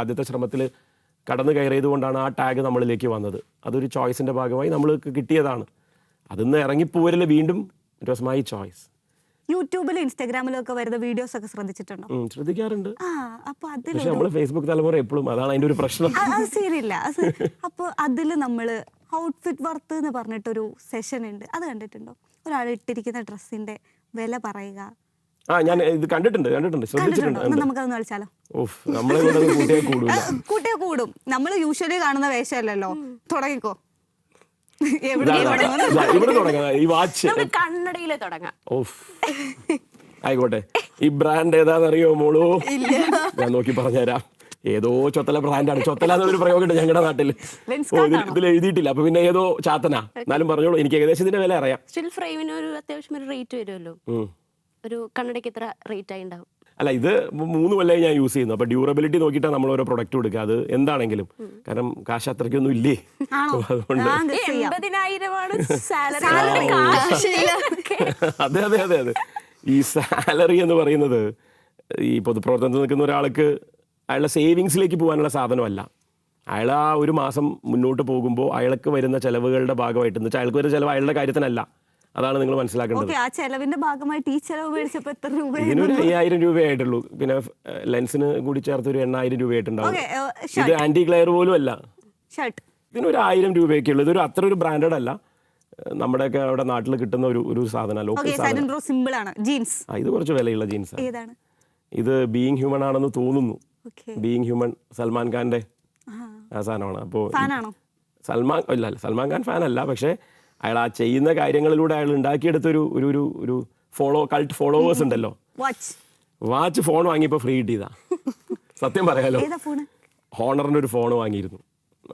ആദ്യത്തെ ശ്രമത്തിൽ കടന്നു കയറിയതുകൊണ്ടാണ് ആ ടാഗ് നമ്മളിലേക്ക് വന്നത്. അതൊരു ചോയ്സിൻ്റെ ഭാഗമായി നമ്മൾക്ക് കിട്ടിയതാണ്. അതിന്ന് ഇറങ്ങിപ്പോരൽ വീണ്ടും ഇറ്റ് വാസ് മൈ ചോയ്സ്. യൂട്യൂബിലും ഇൻസ്റ്റാഗ്രാമിലും ഒക്കെ വരുന്ന വീഡിയോസ് ഒക്കെ ശ്രദ്ധിച്ചിട്ടുണ്ടോ? ശ്രദ്ധിക്കാറുണ്ട്. ആ അപ്പൊ അതിൽ പക്ഷെ നമ്മള് ഫേസ്ബുക്ക് തലമുറ എപ്പോഴും അതാണ് അതിന്റെ ഒരു പ്രശ്നം. അത് സീനില്ല. അപ്പൊ അതിൽ നമ്മള് ഔട്ട്ഫിറ്റ് വർത്ത് എന്ന് പറഞ്ഞിട്ടൊരു സെഷൻ ഉണ്ട്, അത് കണ്ടിട്ടുണ്ടോ? ഒരാൾ ഇട്ടിരിക്കുന്ന ഡ്രസ്സിന്റെ വില പറയുക. ഞാൻ ഇത് കണ്ടിട്ടുണ്ട് ശ്രദ്ധിച്ചിട്ടുണ്ട്. എന്നാ നമുക്കതൊന്ന് കളിച്ചാലോ? നമ്മളെ കൂട്ടിയാൽ കൂടൂല. കൂട്ടിയാ കൂടും. നമ്മൾ യൂഷ്വലി കാണുന്ന വേഷമല്ലല്ലോ. തുടങ്ങിക്കോ. ഇവിടെ തുടങ്ങാം. ഈ വാച്ച് കണ്ണടയില് തുടങ്ങാം. ആയിക്കോട്ടെ. ഈ ബ്രാൻഡ് ഏതാണെന്നറിയോ മോളൂ? ഞാൻ നോക്കി പറഞ്ഞുതരാം. ഏതോ ചൊത്തല ബ്രാൻഡാണ്. ചൊത്തല എന്നൊരു പ്രയോഗമുണ്ട് ഞങ്ങളുടെ നാട്ടിൽ. ഇതിൽ എഴുതിയിട്ടില്ല. അപ്പൊ പിന്നെ ഏതോ ചാത്തനാ. എന്നാലും പറഞ്ഞോളൂ, എനിക്ക് ഏകദേശം ഇതിന്റെ വില അറിയാം. സ്റ്റിൽ ഫ്രെയിമിന് ഒരു അത്യാവശ്യം ഒരു റേറ്റ് വരുമല്ലോ. ഒരു കണ്ണടയ്ക്ക് എത്ര റേറ്റ് ആയി ഉണ്ടാവും? അല്ല, ഇത് 3 കൊല്ലമായി ഞാൻ യൂസ് ചെയ്യുന്നു. അപ്പൊ ഡ്യൂറബിലിറ്റി നോക്കിയിട്ടാണ് നമ്മൾ ഓരോ പ്രൊഡക്റ്റ് കൊടുക്കുക. അത് എന്താണെങ്കിലും കാരണം കാശ് അത്രയ്ക്കൊന്നും ഇല്ലേ. അതുകൊണ്ട് അതെ അതെ അതെ അതെ ഈ സാലറി എന്ന് പറയുന്നത് ഈ പൊതുപ്രവർത്തനത്തിൽ നിൽക്കുന്ന ഒരാൾക്ക് അയാളുടെ സേവിങ്സിലേക്ക് പോകാനുള്ള സാധനമല്ല. അയാൾ ആ ഒരു മാസം മുന്നോട്ട് പോകുമ്പോൾ അയാൾക്ക് വരുന്ന ചെലവുകളുടെ ഭാഗമായിട്ട് എന്ന് വെച്ചാൽ അയാൾക്ക് വരുന്ന ചെലവ് അയാളുടെ കാര്യത്തിനല്ല. അതാണ് നിങ്ങൾ മനസ്സിലാക്കേണ്ടത്. ആ ചെലവിന്റെ ഭാഗമായിട്ട് ഈ ചെലവ് മേടിച്ചപ്പോൾ എത്ര രൂപ? ഇതിനൊരു 5000 രൂപയായിട്ടുള്ളൂ. പിന്നെ ലെൻസിന് കൂടി ചേർത്ത് ഒരു 8000 രൂപയായിട്ടുണ്ടാവും. ഇത് ആന്റി ഗ്ലെയർ പോലും അല്ല. ഇതിനൊരു 1000 രൂപയൊക്കെ ഉള്ളൂ. ഇതൊരു അത്ര ഒരു ബ്രാൻഡഡ് അല്ല. നമ്മുടെയൊക്കെ അവിടെ നാട്ടിൽ കിട്ടുന്ന ഒരു സാധനം, ലോക്കൽ സാധനം. ഇത് കുറച്ച് വിലയുള്ള ജീൻസ്. ഇത് ബീയിങ് ഹ്യൂമൺ ആണെന്ന് തോന്നുന്നു. ബീയിങ് ഹ്യൂമൻ സൽമാൻ ഖാന്റെ ആ സാധനമാണ്. അപ്പോൾ സൽമാൻ ഖാൻ ഫാൻ അല്ല, പക്ഷേ അയാൾ ആ ചെയ്യുന്ന കാര്യങ്ങളിലൂടെ അയാൾ ഉണ്ടാക്കിയെടുത്തൊരു ഒരു ഒരു കൾട്ട് ഫോളോവേഴ്സ് ഉണ്ടല്ലോ. വാച്ച് ഫോൺ വാങ്ങിയപ്പോൾ ഫ്രീ കിട്ടിയതാ. സത്യം പറയാലോ, ഹോണറിന്റെ ഒരു ഫോൺ വാങ്ങിയിരുന്നു.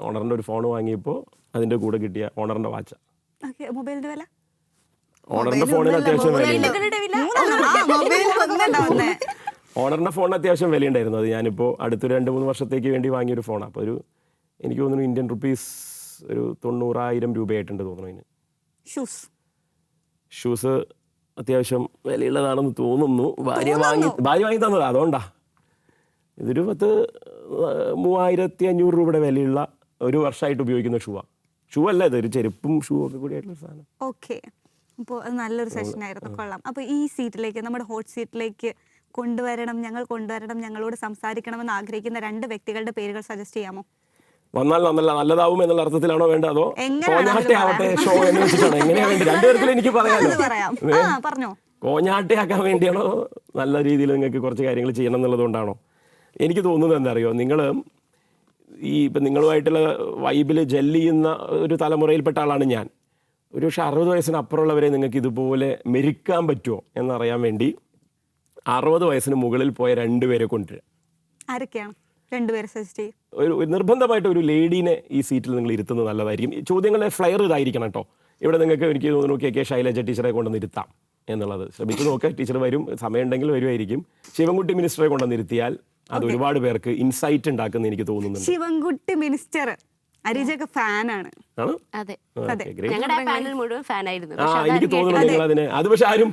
ഓണറിന്റെ ഒരു ഫോൺ വാങ്ങിയപ്പോൾ അതിന്റെ കൂടെ കിട്ടിയ ഓണറിന്റെ വാച്ച. ഓണറിന്റെ ഫോണിന് അത്യാവശ്യം ഓണറിന്റെ ഫോണിന് അത്യാവശ്യം വിലയുണ്ടായിരുന്നു. അത് ഞാനിപ്പോൾ അടുത്തൊരു 2-3 വർഷത്തേക്ക് വേണ്ടി വാങ്ങിയൊരു ഫോണാണ്. അപ്പോൾ എനിക്ക് തോന്നുന്നു ഇന്ത്യൻ റുപ്പീസ് ഒരു 90,000 രൂപയായിട്ടുണ്ട് തോന്നുന്നു. അതിന് ഷൂസ് അത്യാവശ്യം വിലയുള്ളതാണെന്ന് തോന്നുന്നു. ഭാര്യ വാങ്ങി തന്നതാ, അതുകൊണ്ടാ. ഇതൊരു 3500 രൂപയുടെ വിലയുള്ള ഒരു വർഷമായിട്ട് ഉപയോഗിക്കുന്ന ഷൂ അല്ല, ഇതൊരു ചെരുപ്പും ഷൂ ഒക്കെ കൂടി ആയിട്ടുള്ള സാധനം. ഓക്കെ, അപ്പോൾ അത് നല്ലൊരു സെഷൻ ആയിരുന്നു. കൊള്ളാം. അപ്പോൾ ഈ സീറ്റിലേക്ക്, നമ്മുടെ ഹോട്ട് സീറ്റിലേക്ക് ഞങ്ങളോട് സംസാരിക്കണമെന്ന് ആഗ്രഹിക്കുന്ന 2 വ്യക്തികളുടെ പേരുകൾ സജസ്റ്റ് ചെയ്യാമോ? വന്നാൽ നല്ലതാവും എന്നുള്ള അർത്ഥത്തിലാണോ വേണ്ടത്, അതോ കോഞ്ഞാട്ടെ ആവട്ടെ ഷോ എന്ന് വെച്ചിട്ടാണോ? എങ്ങനെയാ വേണ്ടത്? 2 തരത്തിൽ എനിക്ക് പറയാമോ. കോഞ്ഞാട്ടയാക്കാൻ വേണ്ടിയാണോ, നല്ല രീതിയിൽ നിങ്ങൾക്ക് കുറച്ച് കാര്യങ്ങൾ ചെയ്യണം എന്നുള്ളതുകൊണ്ടാണോ? എനിക്ക് തോന്നുന്നത് എന്താ അറിയോ, നിങ്ങൾ ഇപ്പം നിങ്ങളുമായിട്ടുള്ള വൈബിൽ ജെല്ല് ചെയ്യുന്ന ഒരു തലമുറയിൽപ്പെട്ട ആളാണ് ഞാൻ. ഒരു 60 വയസ്സിന് അപ്പുറമുള്ളവരെ നിങ്ങൾക്ക് ഇതുപോലെ മെരുക്കാൻ പറ്റുമോ എന്നറിയാൻ വേണ്ടി 60 വയസ്സിന് മുകളിൽ പോയ 2 പേരെ കൊണ്ടുവരിക. ആരൊക്കെയാണ് 2 പേരെ സജസ്റ്റ് ചെയ്യും? ഒരു നിർബന്ധമായിട്ട് ഒരു ലേഡീനെ ഈ സീറ്റിൽ നിങ്ങൾ ഇരുത്തുന്നത് നല്ലതായിരിക്കും. ചോദ്യങ്ങളുടെ ഫ്ലയർ ഇതായിരിക്കണം കേട്ടോ. ഇവിടെ നിങ്ങൾക്ക് എനിക്ക് തോന്നുന്നു കെ ശൈലജ ടീച്ചറെ കൊണ്ടുവന്ന് ഇരുത്താം എന്നുള്ളത് ശ്രമിച്ചു നോക്കുക. ടീച്ചർ വരും, സമയമുണ്ടെങ്കിൽ വരുമായിരിക്കും. ശിവൻകുട്ടി മിനിസ്റ്ററെ കൊണ്ടുവന്ന് ഇരുത്തിയാൽ അത് ഒരുപാട് പേർക്ക് ഇൻസൈറ്റ് ഉണ്ടാക്കുന്ന എനിക്ക് തോന്നുന്നുണ്ട്. ശിവൻകുട്ടി മിനിസ്റ്റർ അരിജൊക്കെ ഫാനാണ്. അതെ, ഞങ്ങളുടെ പാനൽ മുഴുവൻ ഫാനായിരുന്നു. എനിക്ക് തോന്നുന്നു നിങ്ങൾ അതിന് അത് പക്ഷെ ആരും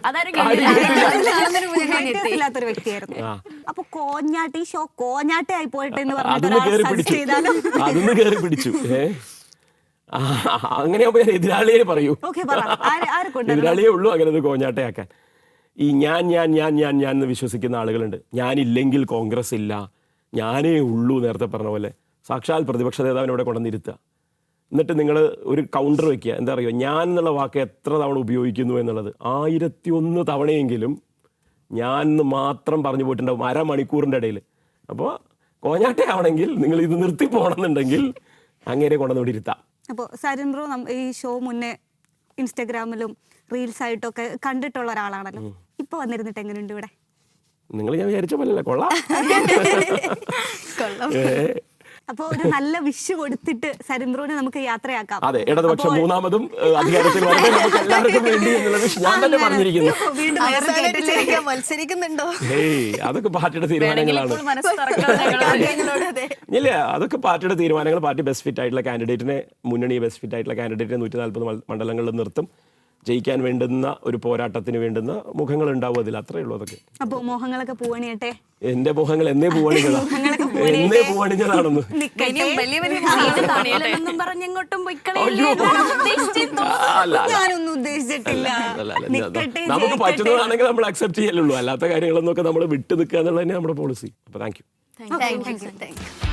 ഇല്ലാത്തൊരു വ്യക്തിയായിരുന്നു. അപ്പൊ കോഞ്ഞാട്ടി ഷോ കോഞ്ഞാട്ടെ ആയി പോയിട്ട് എന്ന് അതൊന്ന് കയറി പിടിച്ചു. അങ്ങനെയാകുമ്പോ ഞാൻ എതിരാളിയെ പറയൂ. എതിരാളിയേ ഉള്ളൂ അങ്ങനെ അത് കോഞ്ഞാട്ടയാക്കാൻ. ഈ ഞാൻ എന്ന് വിശ്വസിക്കുന്ന ആളുകളുണ്ട്. ഞാനില്ലെങ്കിൽ കോൺഗ്രസ് ഇല്ല, ഞാനേ ഉള്ളൂ. നേരത്തെ പറഞ്ഞ പോലെ സാക്ഷാൽ പ്രതിപക്ഷ നേതാവിനോടെ കൊണ്ടുവന്നിരുത്തുക. എന്നിട്ട് നിങ്ങൾ ഒരു കൗണ്ടർ വയ്ക്കുക. എന്താ പറയുക, ഞാൻ എന്നുള്ള വാക്ക് എത്ര തവണ ഉപയോഗിക്കുന്നു എന്നുള്ളത് 1001 തവണയെങ്കിലും ഞാൻ എന്ന് മാത്രം പറഞ്ഞു പോയിട്ടുണ്ടാവും അരമണിക്കൂറിൻ്റെ ഇടയിൽ. അപ്പോൾ കോഞ്ഞാട്ടയാവണമെങ്കിൽ നിങ്ങൾ ഇത് നിർത്തി പോകണമെന്നുണ്ടെങ്കിൽ അങ്ങനെ കൊണ്ടുവന്ന് ഇരുത്താം. അപ്പോൾ സരിൻ ബ്രോ ഈ ഷോ മുന്നേ ഇൻസ്റ്റാഗ്രാമിലും റീൽസ് ആയിട്ടൊക്കെ കണ്ടിട്ടുള്ള ഒരാളാണല്ലോ. ഇപ്പൊ വന്നിരുന്നിട്ട് എങ്ങനെയുണ്ട് ഇവിടെ? നിങ്ങൾ ഞാൻ വിചാരിച്ച പോലല്ലേ, കൊള്ളാം. അപ്പൊ ഒരു നല്ല വിഷ് കൊടുത്തിട്ട് സരിൻ ബ്രോനെ നമുക്ക് യാത്രയാക്കാം. അതെ, ഇടതുപക്ഷം 3ാമതും അധികാരത്തിൽ വരട്ടെ നമുക്ക് എല്ലാവർക്കും വേണ്ടി എന്നുള്ള വിഷ് ഞാൻ തന്നെ പറഞ്ഞിരിക്കുന്നു. മത്സരിക്കുന്നുണ്ടോ? അതൊക്കെ പാർട്ടിയുടെ തീരുമാനങ്ങളാണ്. ഇല്ല, അതൊക്കെ പാർട്ടിയുടെ തീരുമാനങ്ങൾ. പാർട്ടി ബെസ്റ്റ് ഫിറ്റ് ആയിട്ടുള്ള കാൻഡിഡേറ്റിനെ, മുന്നണി ബെസ്റ്റ് ഫിറ്റ് ആയിട്ടുള്ള കാൻഡിഡേറ്റിനെ 140 മണ്ഡലങ്ങളിൽ നിർത്തും. ജയിക്കാൻ വേണ്ടുന്ന ഒരു പോരാട്ടത്തിന് വേണ്ടുന്ന മുഖങ്ങൾ ഉണ്ടാവും അതിൽ, അത്രേ ഉള്ളൂ. അതൊക്കെ അപ്പൊ മോഹങ്ങളൊക്കെ പൂവണിയട്ടെ. എന്റെ മുഖങ്ങൾ എന്നേ പൂവണിഞ്ഞതാ, എന്നേ പൂവണിഞ്ഞതാണെന്ന്. ഇനിയും വലിയ വലിയ ൊന്നും പറഞ്ഞെങ്ങോട്ടും പൊയ്ക്കളയല്ലേ അല്ല, ഞാനൊന്നും ഉദ്ദേശിച്ചിട്ടില്ല. അല്ല, നിക്കട്ടെ, നമുക്ക് പറ്റുന്നതാണെങ്കിൽ നമ്മൾ അക്സെപ്റ്റ് ചെയ്യലുള്ളൂ. അല്ലാത്ത കാര്യങ്ങളൊന്നൊക്കെ നമ്മൾ വിട്ടു നിൽക്കുക എന്നുള്ളത് തന്നെ നമ്മുടെ പോളിസി. അപ്പൊ താങ്ക് യു. Thank you.